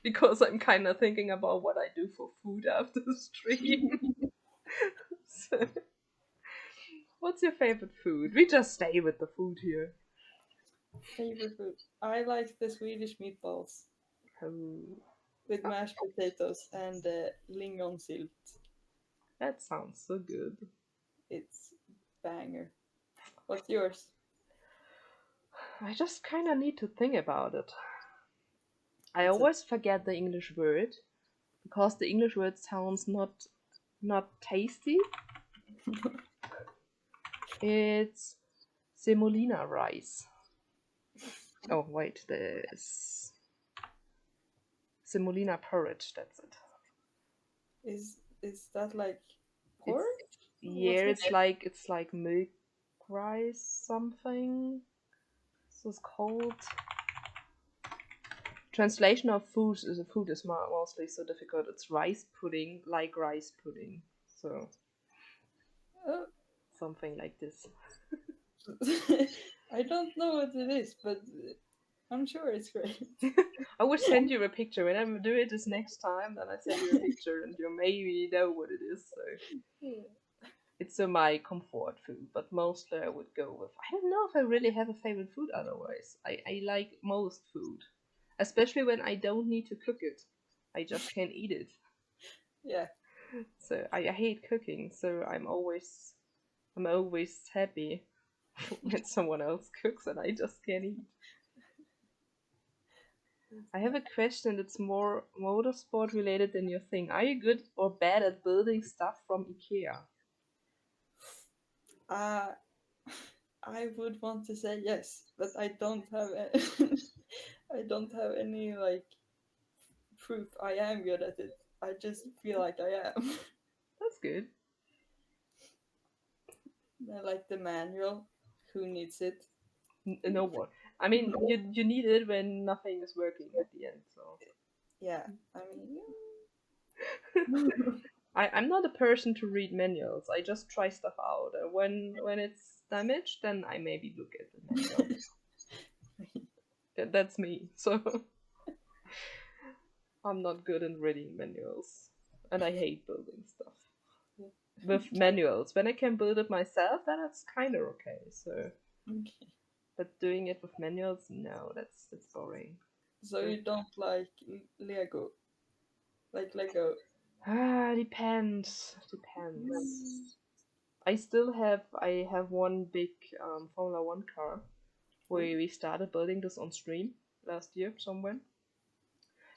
because I'm kind of thinking about what I do for food after the stream. So, what's your favorite food? We just stay with the food here. Favorite food? I like the Swedish meatballs Oh, with mashed potatoes and lingonsylt. that sounds so good. It's banger. What's yours? I just kind of need to think about it. I It's always forget the English word because the English word sounds not tasty. It's semolina rice. Oh wait, there's semolina porridge. That's it. Is that like pork? Yeah, What's it's like milk rice something. So it's called. Translation of food is mostly so difficult. It's rice pudding, like rice pudding. So Oh. something like this. I don't know what it is, but I'm sure it's great. I will send you a picture when I do it this next time. Then I send you a picture, and you maybe know what it is. So it's my comfort food, but mostly I would go with. I don't know if I really have a favorite food. Otherwise, I like most food, especially when I don't need to cook it. I just can eat it. Yeah. So I hate cooking. So I'm always happy when someone else cooks and I just can't eat. I have a question that's more motorsport related than your thing. Are you good or bad at building stuff from IKEA? Uh, I would want to say yes, but I don't have I don't have any like proof I am good at it. I just feel like I am. That's good. I like the manual. Who needs it? No one. I mean, you need it when nothing is working at the end. So Yeah, I mean, I'm not a person to read manuals. I just try stuff out. When it's damaged, then I maybe look at the manual. That's me. So I'm not good in reading manuals, and I hate building stuff with manuals. When I can build it myself, then it's kind of okay. So, okay. but doing it with manuals, no, that's boring. So you don't like Lego, like Lego? Depends. I have one big Formula One car where we started building this on stream last year somewhere,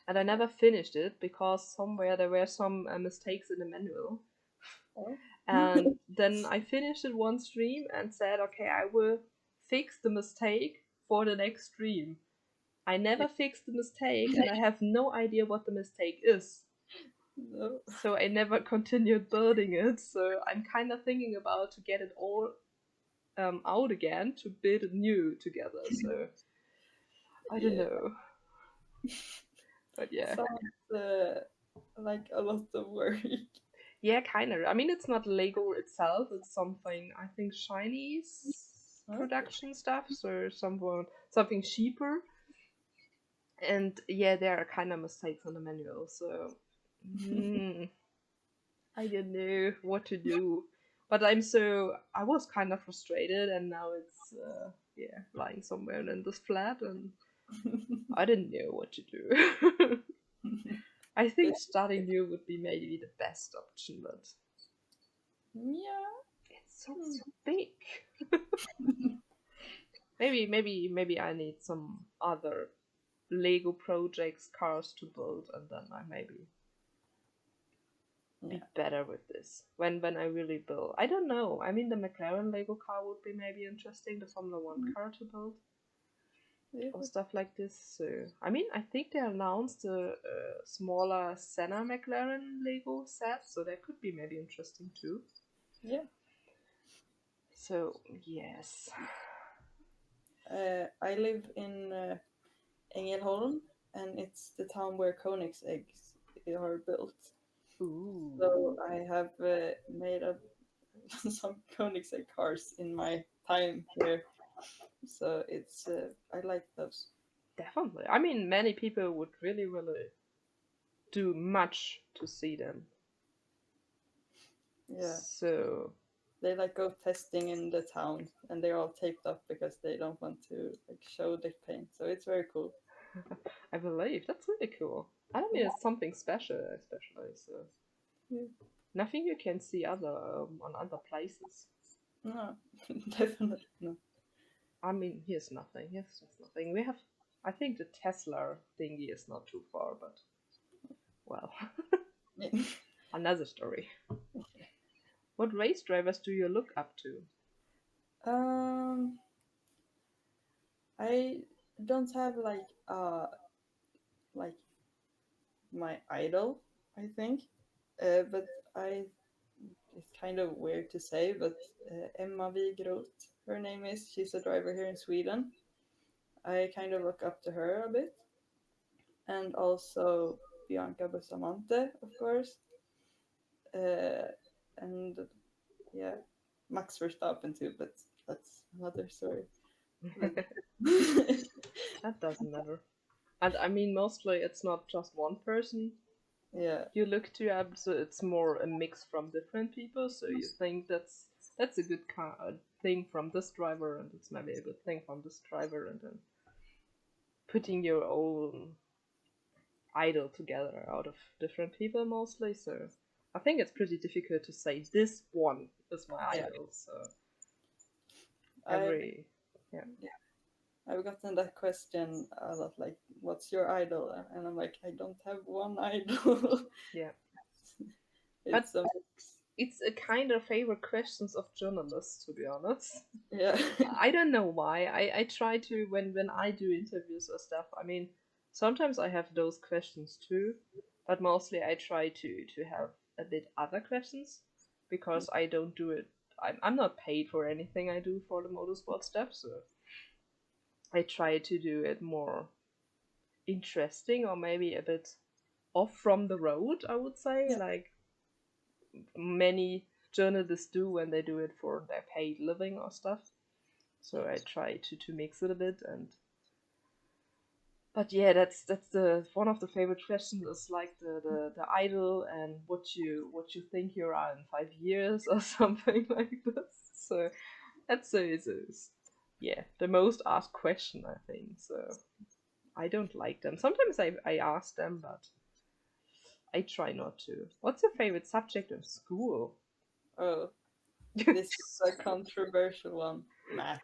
and I never finished it because somewhere there were some mistakes in the manual. Oh. And then I finished it one stream and said, okay, I will fix the mistake for the next stream. I never fixed the mistake and I have no idea what the mistake is. No. So I never continued building it. So I'm kind of thinking about to get it all out again to build it new together. So I don't know. But yeah. Sounds like a lot of work. Yeah, kind of. I mean, it's not Lego itself. It's something I think Chinese production stuff. So something cheaper. And yeah, there are kind of mistakes on the manual. So I don't know what to do. But I was kind of frustrated, and now it's lying somewhere in this flat, and I didn't know what to do. I think starting new would be maybe the best option, but Yeah. it's so big. Maybe I need some other Lego projects, cars to build, and then I maybe be better with this when I really build. I don't know. I mean, the McLaren Lego car would be maybe interesting. The Formula One car to build. Or stuff like this. So I mean, I think they announced a smaller Senna McLaren Lego set, so that could be maybe interesting too. Yeah. So yes. I live in Ängelholm, and it's the town where Koenigseggs are built. Ooh. So I have made up some Koenigsegg cars in my time here. So it's I like those. Definitely. I mean, many people would really do much to see them. Yeah. So they like go testing in the town, and they're all taped up because they don't want to like show the paint. So it's very cool. I believe that's really cool. I mean, it's something special, especially. So nothing you can see on other places. No, definitely no. I mean, here's nothing. Here's just nothing. We have. I think the Tesla thingy is not too far, but well, another story. What race drivers do you look up to? I don't have like my idol, I think, but it's kind of weird to say, but Emma Wigroth, her name is. She's a driver here in Sweden. I kind of look up to her a bit, and also Bianca Bustamante, of course, and yeah, Max Verstappen too, but that's another story. That doesn't matter. And I mean, mostly it's not just one person Yeah, you look to up, so it's more a mix from different people. So you think that's a good thing from this driver, and it's maybe a good thing from this driver, and then putting your own idol together out of different people mostly. So I think it's pretty difficult to say this one is my idol. So every I've gotten that question a lot, like, what's your idol? And I'm like, I don't have one idol. yeah. It's But it's a kind of favorite questions of journalists, to be honest. yeah. I don't know why. I try to when I do interviews or stuff. I mean, sometimes I have those questions too, but mostly I try to have a bit other questions because I don't do it. I'm not paid for anything I do for the motorsport stuff, so I try to do it more interesting or maybe a bit off from the road, I would say, like many journalists do when they do it for their paid living or stuff. So I try to mix it a bit, and but yeah, that's the one of the favorite questions is like the idol and what you think you are in 5 years or something like this. So that's is yeah, the most asked question, I think. So I don't like them. Sometimes I ask them, but I try not to. What's your favorite subject in school? Oh, this is a controversial one. Math.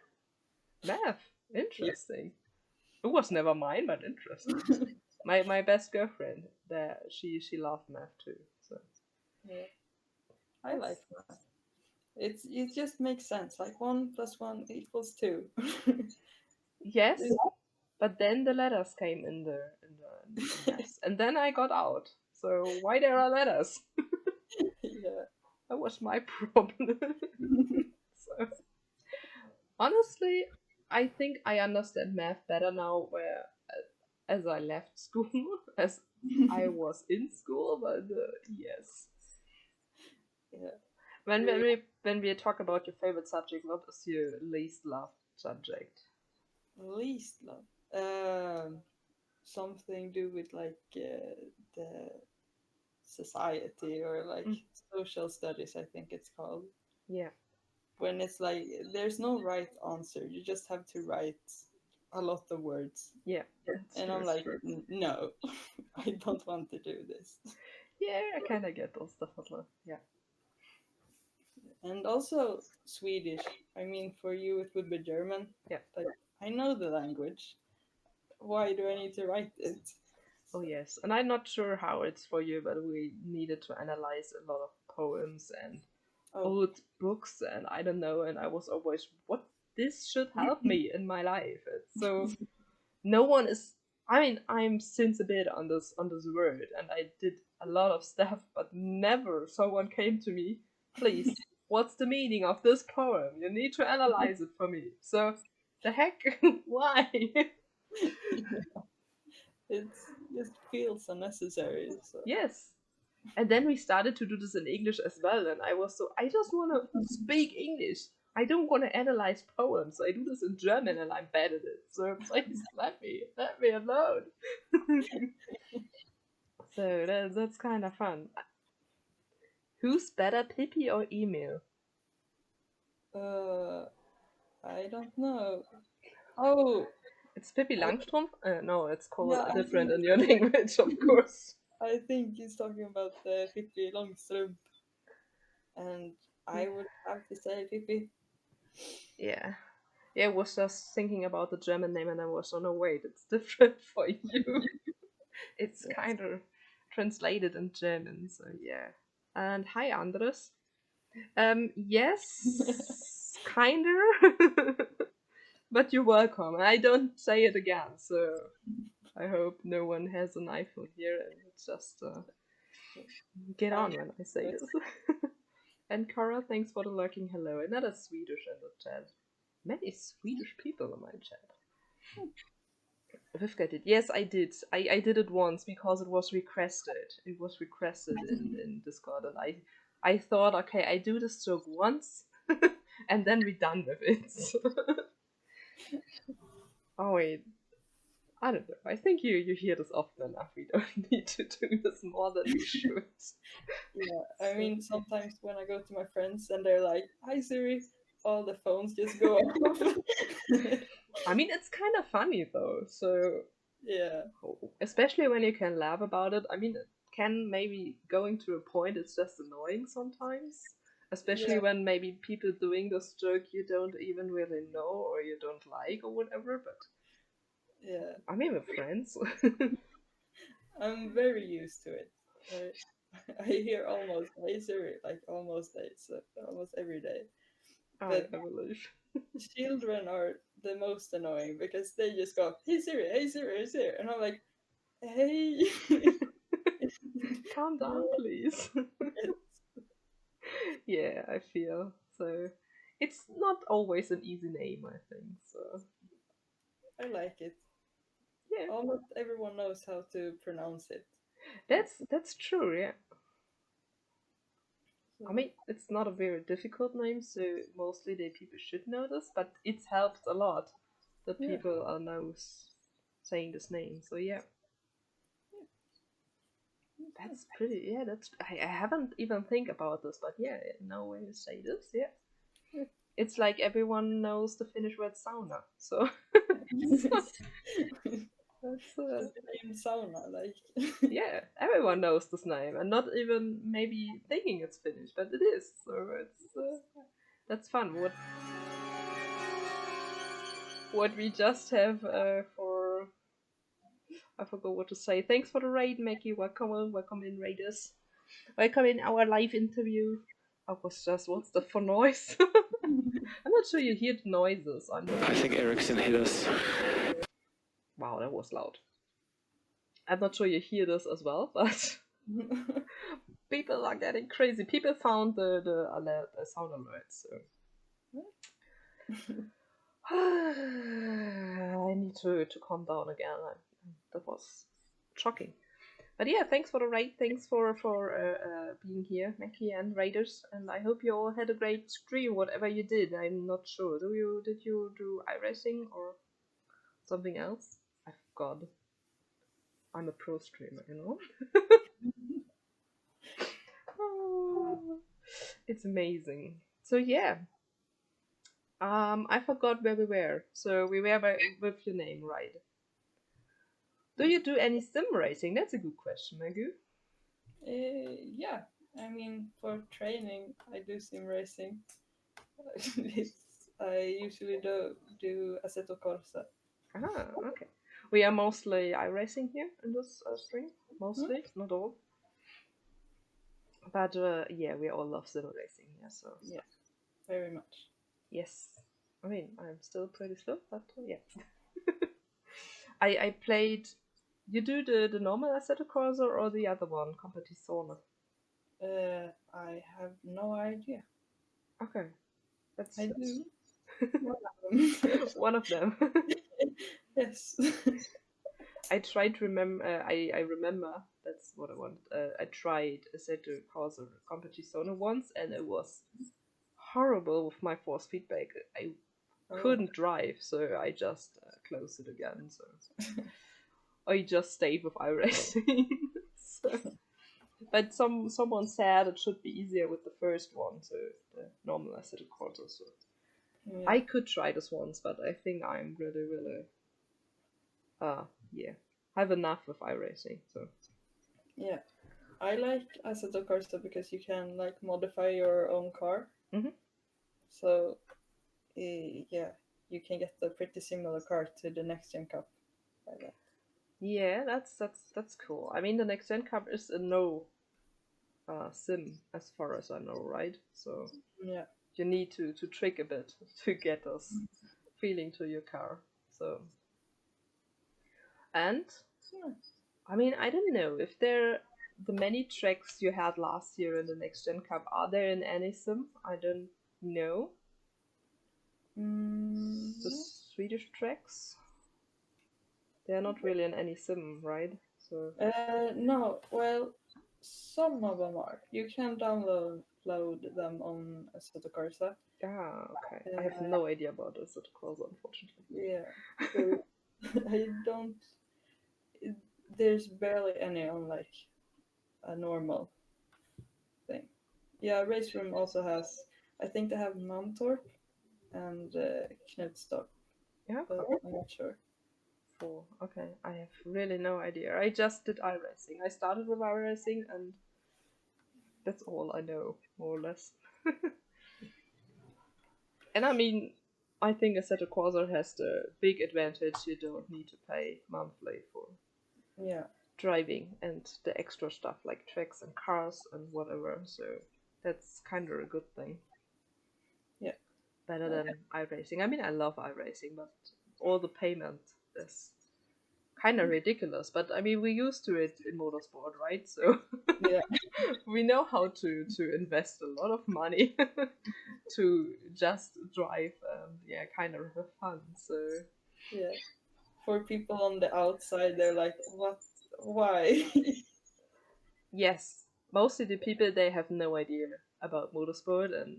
Math. Interesting. It was never mine, but interesting. My best girlfriend, that she loved math too. So Yeah, I like math. It just makes sense. Like 1 + 1 = 2. yes, but then the letters came in the maths, and then I got out. So why there are letters? Yeah. That was my problem. So honestly, I think I understand math better now, where as I left school, as I was in school. But yes, Yeah. when we talk about your favorite subject, what is your least loved subject? Least love. Something do with like the society or like social studies, I think it's called. Yeah. When it's like there's no right answer, you just have to write a lot of words. Yeah. And I'm like, no, I don't want to do this. Yeah, I kind of get those stuff as well. Yeah. And also Swedish. I mean, for you it would be German. Yeah. But I know the language. Why do I need to write it? Oh yes, and I'm not sure how it's for you, but we needed to analyze a lot of poems and old books, and I don't know, and I was always, what, this should help me in my life. It's so no one is. I mean, I'm since a bit on this word, and I did a lot of stuff, but never someone came to me. Please, what's the meaning of this poem? You need to analyze it for me. So, the heck, why? It just feels unnecessary. So. Yes. And then we started to do this in English as well, and I was so, I just want to speak English. I don't want to analyze poems. I do this in German, and I'm bad at it. So please let me alone. So that's kind of fun. Who's better, Pippi or Emil? I don't know. Oh, It's Pippi I, Langstrumpf? No, it's called yeah, different in your language, of course. I think he's talking about the Pippi Longstrump, and I would have to say Pippi. Yeah. Yeah, I was just thinking about the German name and I was, oh no, wait, it's different for you. It's Yes. kind of translated in German, so yeah. And hi, Andres. Yes, kinda. But you're welcome. I don't say it again, so I hope no one has an iPhone here and just get I on when I say this. And Cara, thanks for the lurking hello. Another Swedish in the chat. Many Swedish people in my chat. Rivka did. Yes, I did. I did it once because it was requested. It was requested in Discord, and I thought, okay, I do this joke once, and then we're done with it. Oh wait, I don't know. I think you hear this often enough. We don't need to do this more than we should. Yeah, I mean, sometimes when I go to my friends and they're like, "Hi Siri," all the phones just go off. I mean, it's kind of funny though. So Yeah, especially when you can laugh about it. I mean, it can maybe going to a point. It's just annoying sometimes. Especially yeah, when maybe people doing this joke you don't even really know or you don't like or whatever. But yeah. I mean, with friends. I'm very used to it. I hear almost "Hey Siri" like almost every day. I But believe. children are the most annoying because they just go, "Hey Siri, hey Siri, hey Siri," and I'm like, "Hey." Calm down, please. Yeah, I feel so. It's not always an easy name, I think. So I like it. yeah, Almost everyone knows how to pronounce it. that's true. Yeah, I So mean it's not a very difficult name, so mostly the people should know this, but it's helped a lot that yeah, people are now saying this name. So yeah, that's pretty. Yeah, that's I haven't even think about this, but yeah, now when you say this, yeah, it's like everyone knows the Finnish word sauna. So that's the name sauna, like yeah, everyone knows this name, and not even maybe thinking it's Finnish, but it is. So it's that's fun. What we just have for I forgot what to say. Thanks for the raid, Maggie. Welcome in, raiders. Welcome in our live interview. I was just what's the for noise? I'm not sure you hear the noises. I think Ericsson hit us. Wow, that was loud. I'm not sure you hear this as well, but people are getting crazy. People found the alert, sound alert, so I need to calm down again. That was shocking. But yeah, thanks for the raid. Thanks for being here, Mackie and Raiders. And I hope you all had a great stream, whatever you did. I'm not sure. Did you do iRacing or something else? I forgot. I'm a pro streamer, you know. Oh, it's amazing. So yeah, I forgot where we were. So we were with your name, right? Do you do any sim racing? That's a good question, Maggie. yeah. I mean, for training, I do sim racing. I usually do Assetto Corsa. Ah, okay. We are mostly iRacing here in this stream. Hmm? Mostly, not all. But yeah, we all love sim racing here. So Yeah, very much. yes. I mean, I'm still pretty slow, but yeah. I played. You do the normal Assetto Corsa or the other one, Competizione? I have no idea. Okay, I that's do one of them. one of them. Yes. I tried to remember. I remember that's what I want. I tried Assetto Corsa Competizione once, and it was horrible with my force feedback. I Oh. couldn't drive, so I just closed it again. So or you just stayed with iRacing. So, but someone said it should be easier with the first one, so the normal Assetto Corsa. So Yeah. I could try this once, but I think I'm really yeah, I have enough with iRacing. So Yeah. I like Assetto Corsa because you can like modify your own car. Mhm. So yeah, you can get a pretty similar car to the Next Gen Cup like that. yeah, that's cool. I mean, the Next Gen Cup is a no sim as far as I know, right? So Yeah. you need to trick a bit to get this feeling to your car. So and Yeah. I mean, I don't know if the many tracks you had last year in the Next Gen Cup, are there in any sim? I don't know. The Swedish tracks, they're not really in any sim, right? So No, well, some of them are. You can download them on Assetto Corsa. okay. I have no idea about this at course, unfortunately. Yeah. So I don't. There's barely any on like a normal thing. Yeah, Race Room also has. I think they have Mantorp and Knutstop, Yeah, but okay. I'm not sure. Okay, I have really no idea. I just did iRacing. I started with iRacing, and that's all I know, more or less. And I mean, I think Assetto Corsa has the big advantage you don't need to pay monthly for Yeah. driving and the extra stuff like tracks and cars and whatever. So that's kind of a good thing. Yeah. Better than iRacing. I mean, I love iRacing, but all the payment is kind of ridiculous. But I mean, we're used to it in motorsport, right? So Yeah. we know how to invest a lot of money to just drive and yeah, kind of have fun. So Yeah. For people on the outside, they're like, "What? Why?" yes, mostly the people they have no idea about motorsport and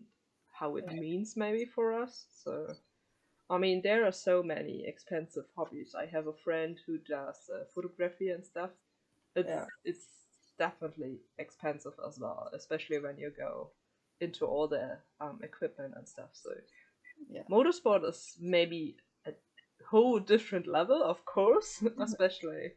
how it means maybe for us. So I mean, there are so many expensive hobbies. I have a friend who does photography and stuff. Yeah. It's definitely expensive as well, especially when you go into all the equipment and stuff. So Yeah. motorsport is maybe a whole different level, of course, especially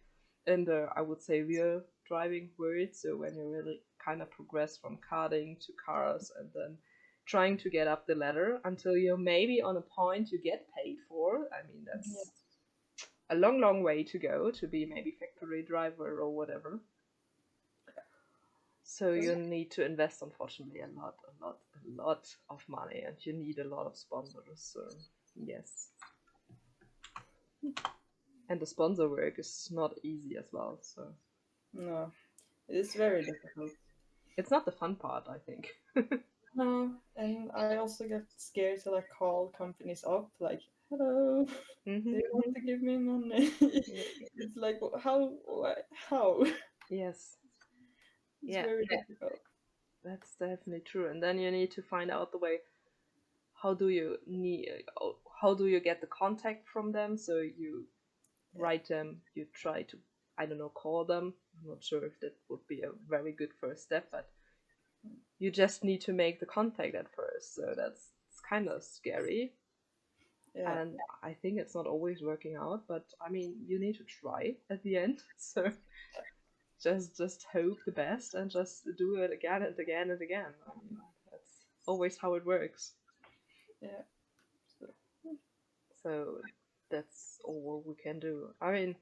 in the, I would say, real driving world. So when you really kind of progress from karting to cars and then trying to get up the ladder until you're maybe on a point you get paid for. I mean, that's a long way to go to be maybe factory driver or whatever. So you need to invest, unfortunately, a lot of money, and you need a lot of sponsors. So yes, and the sponsor work is not easy as well. So No, it's very difficult. it's not the fun part, I think. No, and I also get scared to like call companies up, like, "Hello, do you want to give me money?" It's like, how? How? Yes, It's yeah, very difficult. that's definitely true. And then you need to find out the way. How do you need? How do you get the contact from them? So you write them. You try to, I don't know, call them. I'm not sure if that would be a very good first step, but you just need to make the contact at first. So that's it's kind of scary. Yeah, And I think it's not always working out, but I mean, you need to try at the end. So just hope the best and just do it again and again and again. I mean, that's always how it works. yeah, so, So that's all we can do. I mean,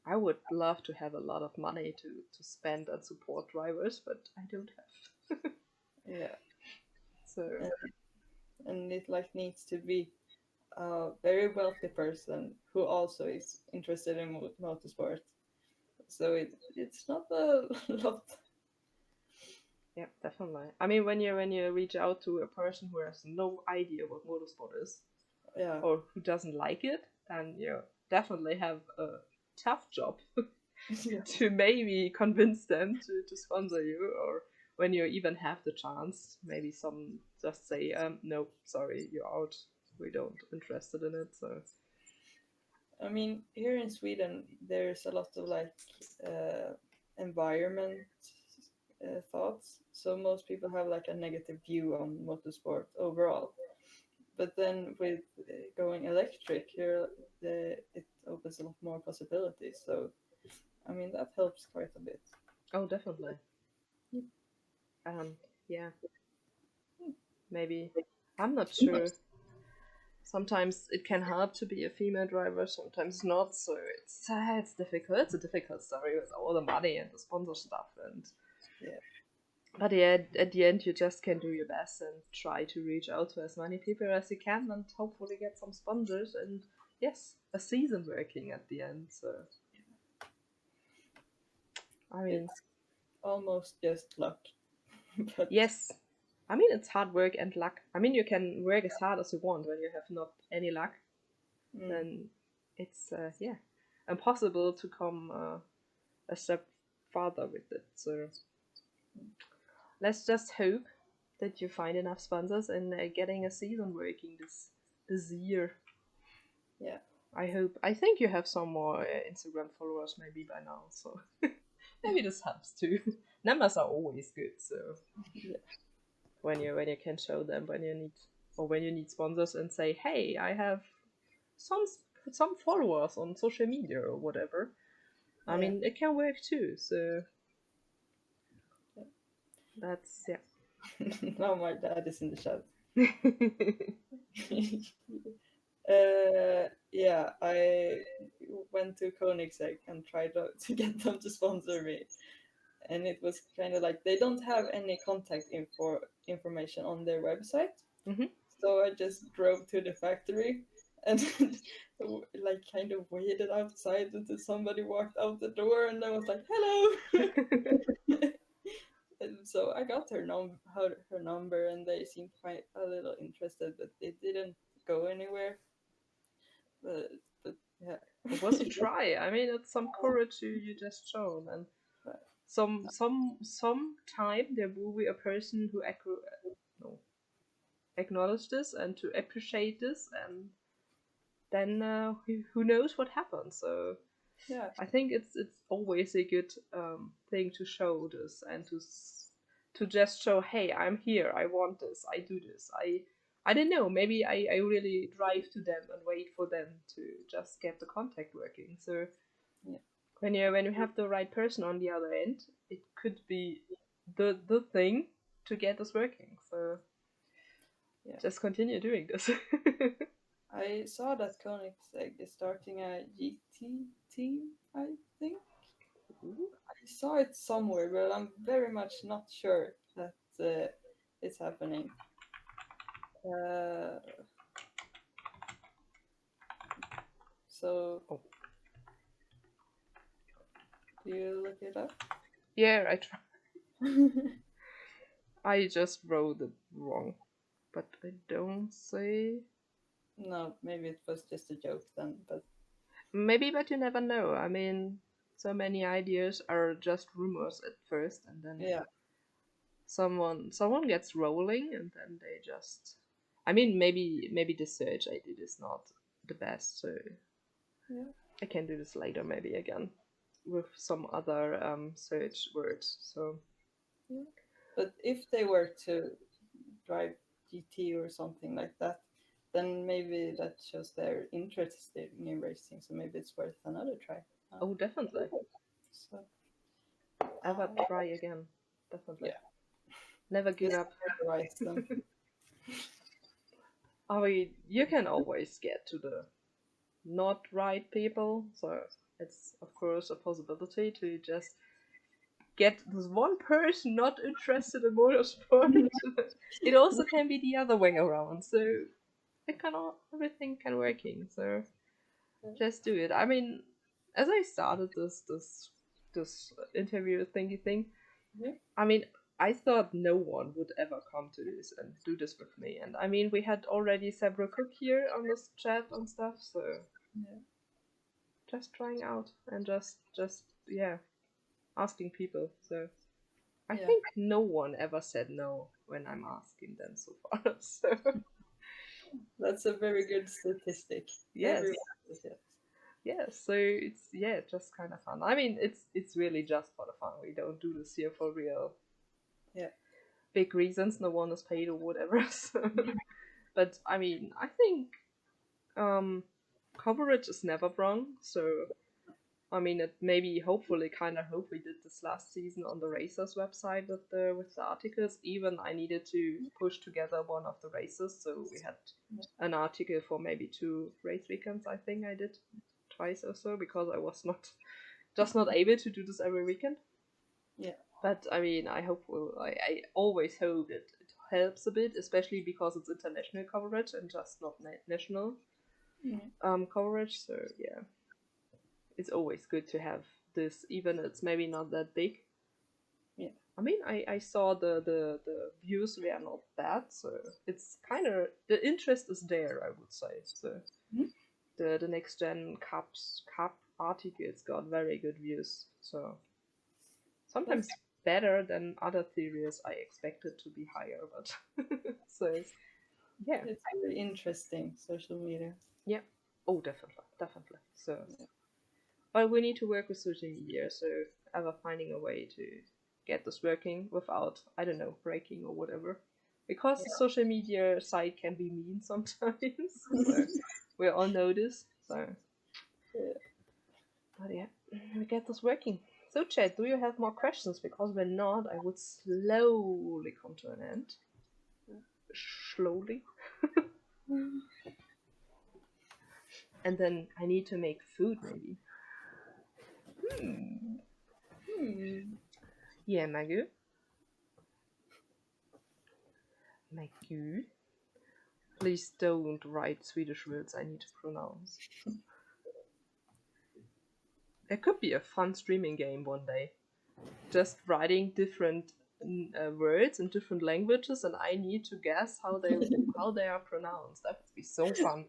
I would love to have a lot of money to spend and support drivers, but I don't have. yeah, So and it like needs to be a very wealthy person who also is interested in motorsport. So it's not a lot. yeah, definitely. I mean, when you reach out to a person who has no idea what motorsport is Yeah, or who doesn't like it, then you definitely have a tough job yeah, to maybe convince them to sponsor you, or when you even have the chance, maybe some just say, no, sorry, you're out. We don't interested in it. So I mean, here in Sweden, there's a lot of like environment thoughts. So most people have like a negative view on motorsport overall. But then with going electric here, it opens a lot more possibilities. So, I mean, that helps quite a bit. Oh, definitely. Yeah. Maybe. I'm not sure. Sometimes it can help to be a female driver, sometimes not. So it's difficult. It's a difficult story with all the money and the sponsor stuff, and Yeah. but yeah, at the end you just can do your best and try to reach out to as many people as you can, and hopefully get some sponsors and yes, a season working at the end. So I mean, It's almost just luck. But yes, I mean it's hard work and luck. I mean you can work as hard as you want when you have not any luck. Then it's yeah, impossible to come a step farther with it. So let's just hope that you find enough sponsors and getting a season working this year. yeah. I hope. I think you have some more Instagram followers maybe by now, so maybe this helps too. Numbers are always good, so Yeah. when you can show them when you need sponsors and say, hey, I have some followers on social media or whatever. I mean, it can work too. So that's yeah. Now my dad is in the chat. Yeah, I went to Koenigsegg and tried to get them to sponsor me, and it was kind of like they don't have any contact information on their website. So I just drove to the factory and like kind of waited outside until somebody walked out the door, and I was like, "Hello." And so I got her number, and they seemed quite a little interested, but it didn't go anywhere. But yeah, It was a try. I mean, it's some courage you just shown, and some time there will be a person who acknowledge this and to appreciate this, and then who knows what happens. So yeah, I think it's always a good thing to show this and to just show, hey, I'm here, I want this, I do this, I don't know, maybe I really drive to them and wait for them to just get the contact working. So yeah, when you have the right person on the other end, it could be the thing to get this working. So yeah. just continue doing this. I saw that Koenigsegg is starting a GT team, I think. I saw it somewhere, but I'm very much not sure that it's happening. So, Oh. do you look it up? Yeah, I try. I just wrote it wrong, but I don't say. No, maybe it was just a joke then, but Maybe, but you never know. I mean, so many ideas are just rumors at first, and then yeah, someone gets rolling, and then they just. I mean, maybe the search I did is not the best, so yeah, I can do this later, maybe again with some other search words. So yeah. But if they were to drive GT or something like that, then maybe that shows they're interested in racing. So maybe it's worth another try. oh, definitely, So ever try again, definitely. yeah, Never give just up. advise them. I mean, you can always get to the not right people, so it's of course a possibility to just get this one person not interested in motorsport. It also can be the other way around, so everything can working. So just do it. I mean, as I started this interview thingy thing, Yeah. I mean, I thought no one would ever come to this and do this with me. And I mean, we had already several cook here on this chat and stuff, so Yeah. just trying out and just yeah, asking people. So I Yeah. think no one ever said no when I'm asking them so far. So That's a very good statistic. yes. Everyone says yes. yeah, so it's just kind of fun. I mean, it's really just for the fun. We don't do this here for real big reasons. No one is paid or whatever. So. But I mean, I think coverage is never wrong. So I mean, it maybe hopefully kind of hope we did this last season on the racers website with the articles. Even I needed to push together one of the races, so we had an article for maybe 2 race weekends. I think I did twice or so because I was not able to do this every weekend. Yeah. But I mean, I always hope it helps a bit, especially because it's international coverage and just not national coverage. So yeah, it's always good to have this, even it's maybe not that big. Yeah. I mean, I saw the views were not bad, so it's kind of the interest is there, I would say. So the next gen cup articles got very good views. So sometimes better than other theories I expected to be higher, but so yeah, it's very interesting social media. Yeah. Oh, definitely. So, but we need to work with social media. So, ever finding a way to get this working without, I don't know, breaking or whatever. Because the social media site can be mean sometimes. So, we all know this. So, but yeah, we get this working. So, Chad, do you have more questions? Because when not, I would slowly come to an end. Slowly. And then I need to make food, maybe. Yeah, Maggie. Maggie. Please don't write Swedish words I need to pronounce. There could be a fun streaming game one day. Just writing different words in different languages, and I need to guess how they are pronounced. That would be so fun.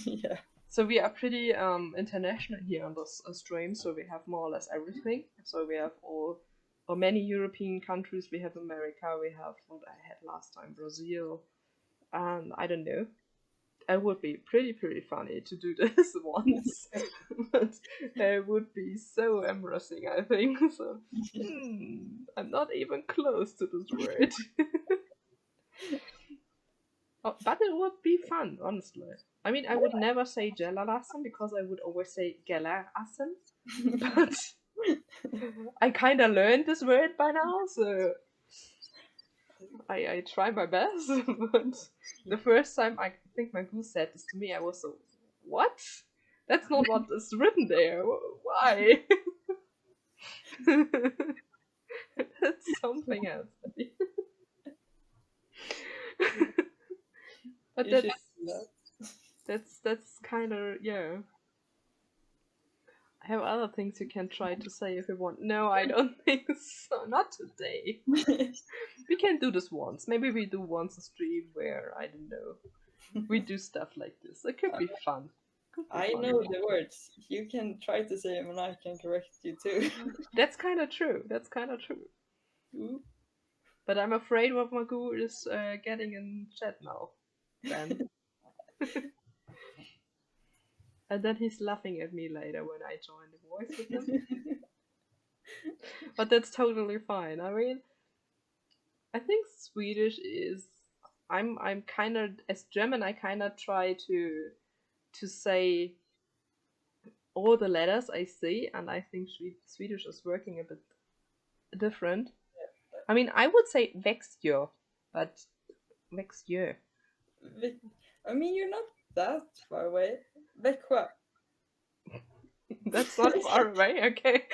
Yeah. So we are pretty international here on this stream. So we have more or less everything. So we have or many European countries. We have America. We have what I had last time, Brazil, and I don't know. It would be pretty funny to do this once, but it would be so embarrassing, I think. So, I'm not even close to this word. Oh, but it would be fun, honestly. I mean, I would never say Gelalassen because I would always say Gelarassen, but I kind of learned this word by now, so I try my best. But the first time I think my goose said this to me, I was so, what? That's not what is written there. Why? That's something else. But that's kind of I have other things you can try to say if you want. No, I don't think so. Not today. We can do this once. Maybe we do once a stream where I don't know. We do stuff like this. It could be fun. I know the words. You can try to say them and I can correct you too. That's kind of true. But I'm afraid what Magoo is getting in chat now. Then. And then he's laughing at me later when I join the voice with him. But that's totally fine. I mean, I think Swedish is. I'm kind of as German. I kind of try to say all the letters I see, and I think Swedish is working a bit different. I mean, I would say växtdjur, but växtdjur. I mean, you're not that far away. Växjö. That's not far away, okay?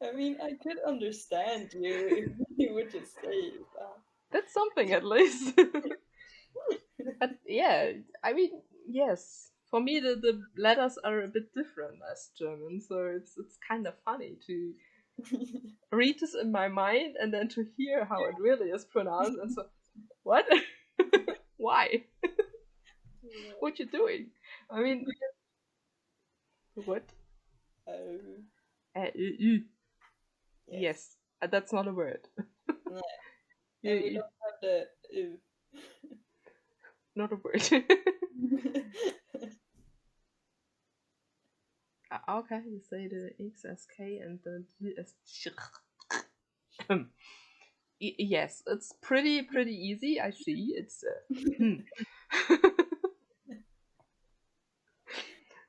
I mean, I could understand you if you would just say that. That's something at least. But yeah, I mean, yes. For me, the letters are a bit different as German, so it's kind of funny to read this in my mind and then to hear how it really is pronounced. And so, what? Why? What you doing? I mean, what? Yes, that's not a word. No. And we don't have the U. Not a word. Okay, you say the X as K and the G as ch. Yes, it's pretty easy. I see. It's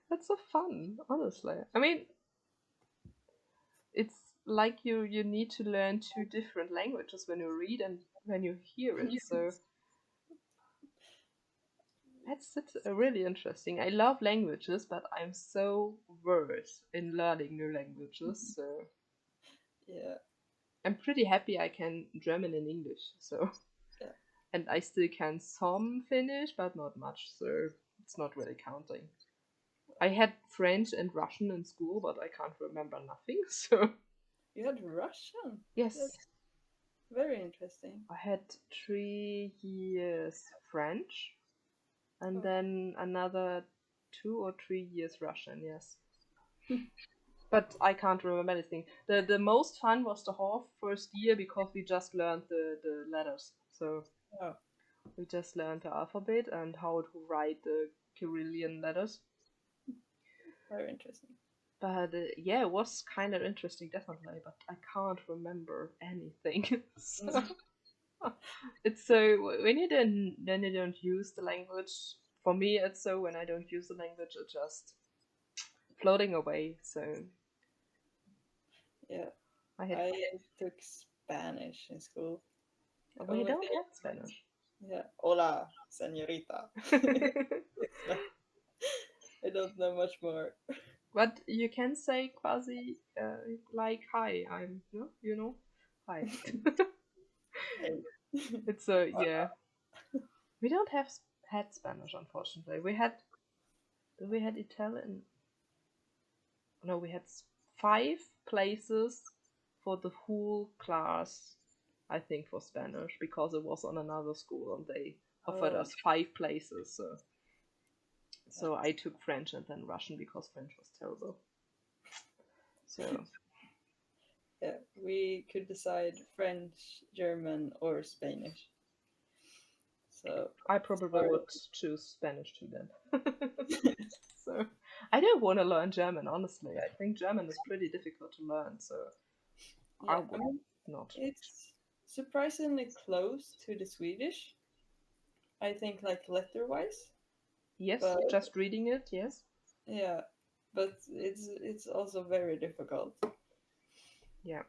that's so fun, honestly. I mean, it's like you need to learn two different languages when you read and when you hear it. So that's really interesting. I love languages, but I'm so worse in learning new languages. So Yeah. I'm pretty happy I can German and English. So Yeah. and I still can some Finnish, but not much. So it's not really counting. I had French and Russian in school, but I can't remember nothing. So You had Russian? yes, That's very interesting. I had 3 years French, and Oh. then another 2 or 3 years Russian. Yes, but I can't remember anything. The most fun was the whole first year because we just learned the letters. So Oh. we just learned the alphabet and how to write the Cyrillian letters. Very interesting. But yeah, it was kind of interesting, definitely. But I can't remember anything. So it's so when you don't use the language. For me, it's so when I don't use the language, it's just floating away. So Yeah. I had I took Spanish in school. we Only don't thing. have Spanish. Yeah. Hola, señorita. I don't know much more. But you can say quasi like hi. I'm you know hi. Hey. It's a yeah. We don't have had Spanish, unfortunately. We had Italian. No, we had 5 places for the whole class. I think for Spanish because it was on another school and they offered Oh, us 5 places. So I took French and then Russian because French was terrible. So yeah. We could decide French, German, or Spanish. So I probably sorry. would choose Spanish too then. So I don't want to learn German, honestly. I think German is pretty difficult to learn, so I Yeah, I would mean, not. it's surprisingly close to the Swedish. I think, like letter-wise, Yes, but just reading it, yes. yeah, but it's also very difficult. Yeah.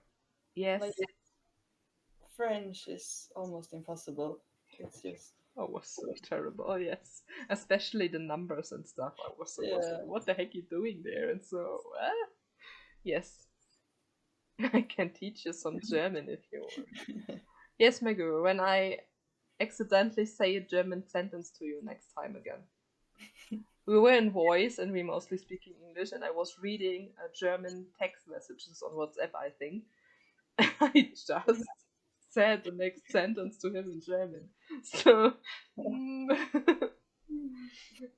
Yes. Like French is almost impossible. It's just Oh, it was so terrible. Oh, yes. Especially the numbers and stuff. I was like, yeah, what the heck are you doing there? And so, yes. I can teach you some German if you want. Yes, Maguru, when I accidentally say a German sentence to you next time again. We were in voice and we mostly speaking English, and I was reading a German text messages on WhatsApp, I think. I just said the next sentence to him in German. So,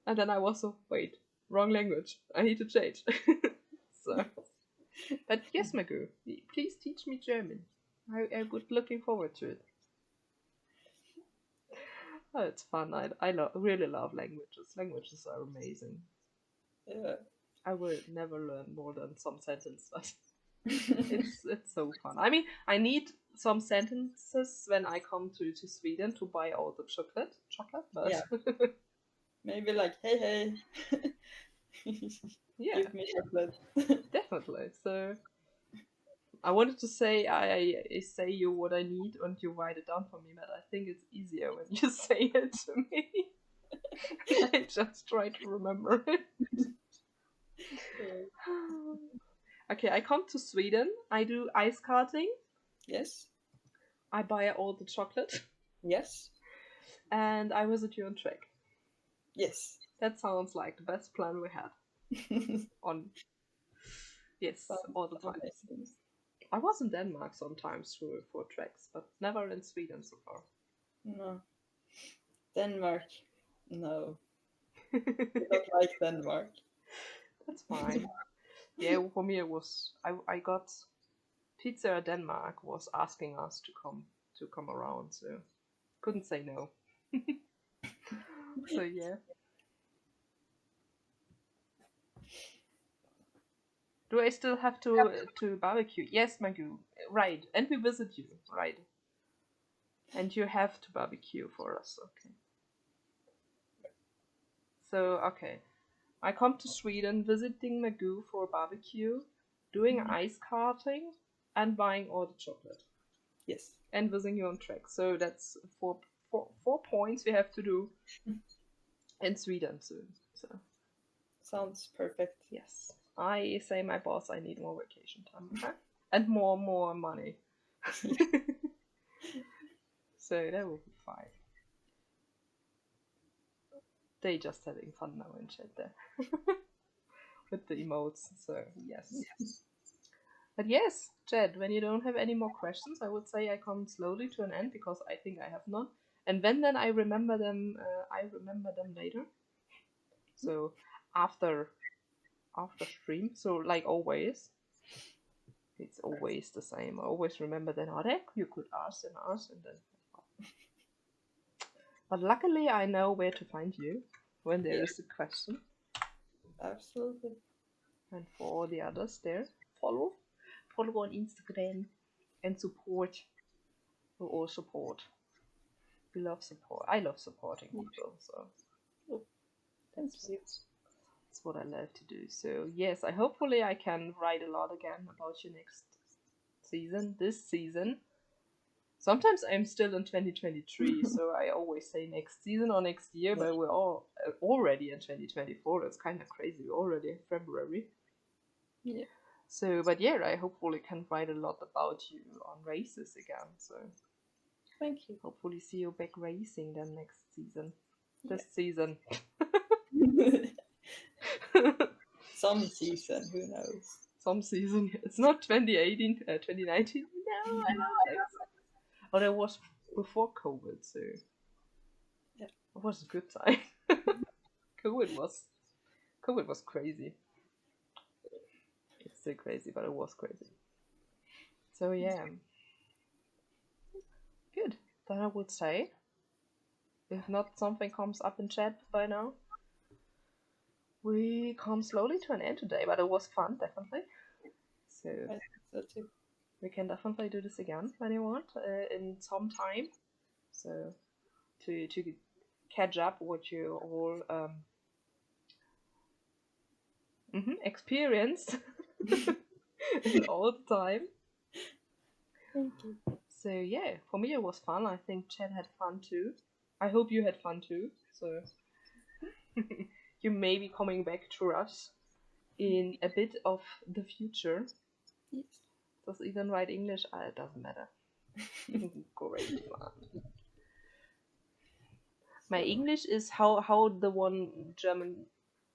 and then I was so, wait, wrong language. I need to change. So, but yes, Magoo, please teach me German. I would looking forward to it. Oh, it's fun. Really love languages. Languages are amazing. yeah. I will never learn more than some sentences, but it's so fun. I mean, I need some sentences when I come to Sweden to buy all the chocolate, but Yeah. Maybe like hey hey, yeah, give me chocolate. definitely. So I wanted to say I say you what I need and you write it down for me, but I think it's easier when you say it to me. I just try to remember it. Okay, I come to Sweden. I do ice karting. Yes. I buy all the chocolate. Yes. And I visit you on track. Yes. That sounds like the best plan we had. On yes, all the time. Amazing. I was in Denmark sometimes for tracks, but never in Sweden so far. No. Denmark. No. I don't like Denmark. That's fine. Yeah, for me it was I got Pizza Denmark was asking us to come around, so couldn't say no. So yeah. Do I still have to barbecue? Yes, Magoo. Right. And we visit you. Right. And you have to barbecue for us. Okay. So, okay. I come to Sweden visiting Magoo for barbecue, doing ice karting, and buying all the chocolate. Yes. And visiting you on track. So that's four points we have to do in Sweden soon. So Sounds perfect. yes. I say my boss I need more vacation time. Okay? And more money. So that will be fine. They just having fun now in chat there. With the emotes, so yes. But yes, Jed, when you don't have any more questions, I would say I come slowly to an end because I think I have none. And when then I remember them later. So after stream, so like always, it's always the same. I always remember then, Arek, you could ask and then. But luckily, I know where to find you when there is a question. Absolutely. And for all the others there, follow on Instagram and support. We all support. We love support. I love supporting people, so that's what I love to do. So yes, hopefully I can write a lot again about you next season. This season. Sometimes I'm still in 2023, so I always say next season or next year, but we're all already in 2024. It's kind of crazy. We're already in February. Yeah. So, but yeah, I hopefully can write a lot about you on races again. So, thank you. Hopefully, see you back racing then next season. This season. Some season, who knows? Some season. It's not 2018, 2019. No, I don't think so. Oh, that was before COVID, so yeah, it was a good time. COVID was crazy. It's still crazy, but it was crazy. So yeah, good. Then I would say, if not something comes up in chat by now, we come slowly to an end today. But it was fun, definitely. So I think so too. We can definitely do this again when you want in some time. So to catch up what you all experienced all the time. Thank you. So yeah, for me it was fun. I think Chad had fun too. I hope you had fun too. So you may be coming back to us in a bit of the future. Yes. Does even write English? It doesn't matter. Great man. My English is how the one German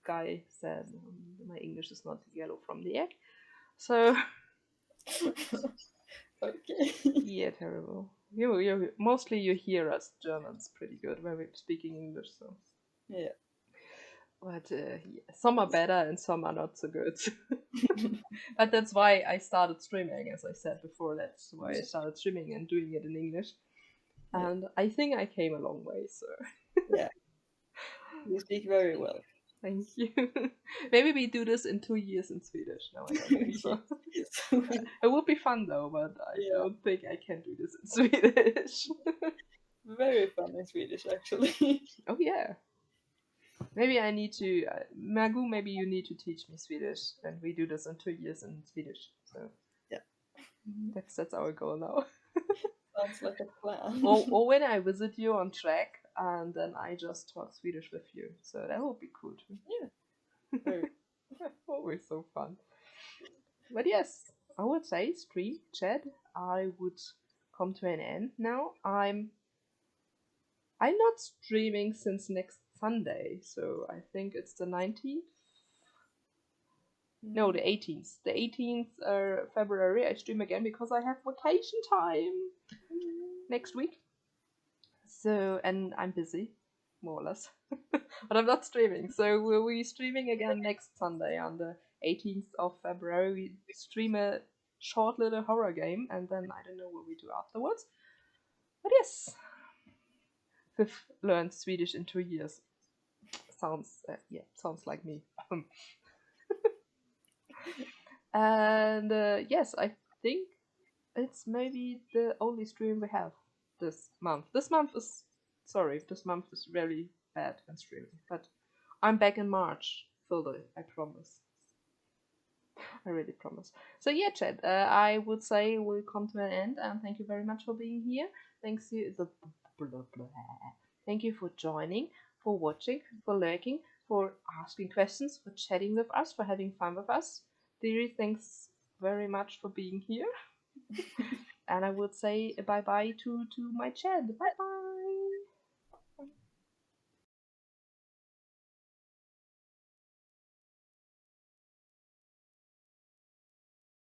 guy said. My English is not yellow from the egg. So okay. yeah, terrible. You mostly you hear us Germans pretty good when we're speaking English. So yeah. But some are better and some are not so good. But that's why I started streaming, as I said before. That's why I started streaming and doing it in English. And I think I came a long way, so. Yeah. You speak very well. Thank you. Maybe we do this in 2 years in Swedish. No, I don't think so. It would be fun though, but I don't think I can do this in Swedish. Very fun in Swedish, actually. Oh yeah. Maybe I need to, Magu, maybe you need to teach me Swedish, and we do this in 2 years in Swedish. So yeah, that's our goal now. Sounds like a plan. or when I visit you on track, and then I just talk Swedish with you. So that would be cool too. Yeah. Very. Always so fun. But yes, I would say stream chat. I would come to an end now. I'm not streaming since next Sunday, so I think it's the 19th. No, the 18th. The 18th February I stream again because I have vacation time next week. So, and I'm busy, more or less. But I'm not streaming. So we'll be streaming again next Sunday on the 18th of February. We stream a short little horror game, and then I don't know what we do afterwards. But yes, we've learned Swedish in 2 years. Sounds like me. And yes, I think it's maybe the only stream we have this month. This month is very bad in streaming, but I'm back in March, fully, I promise. I really promise. So yeah, Chad, I would say we'll come to an end, and thank you very much for being here. Thanks you the blah, blah. Thank you for joining, for watching, for lurking, for asking questions, for chatting with us, for having fun with us. Deary, thanks very much for being here. And I would say bye bye to my Chad. Bye bye.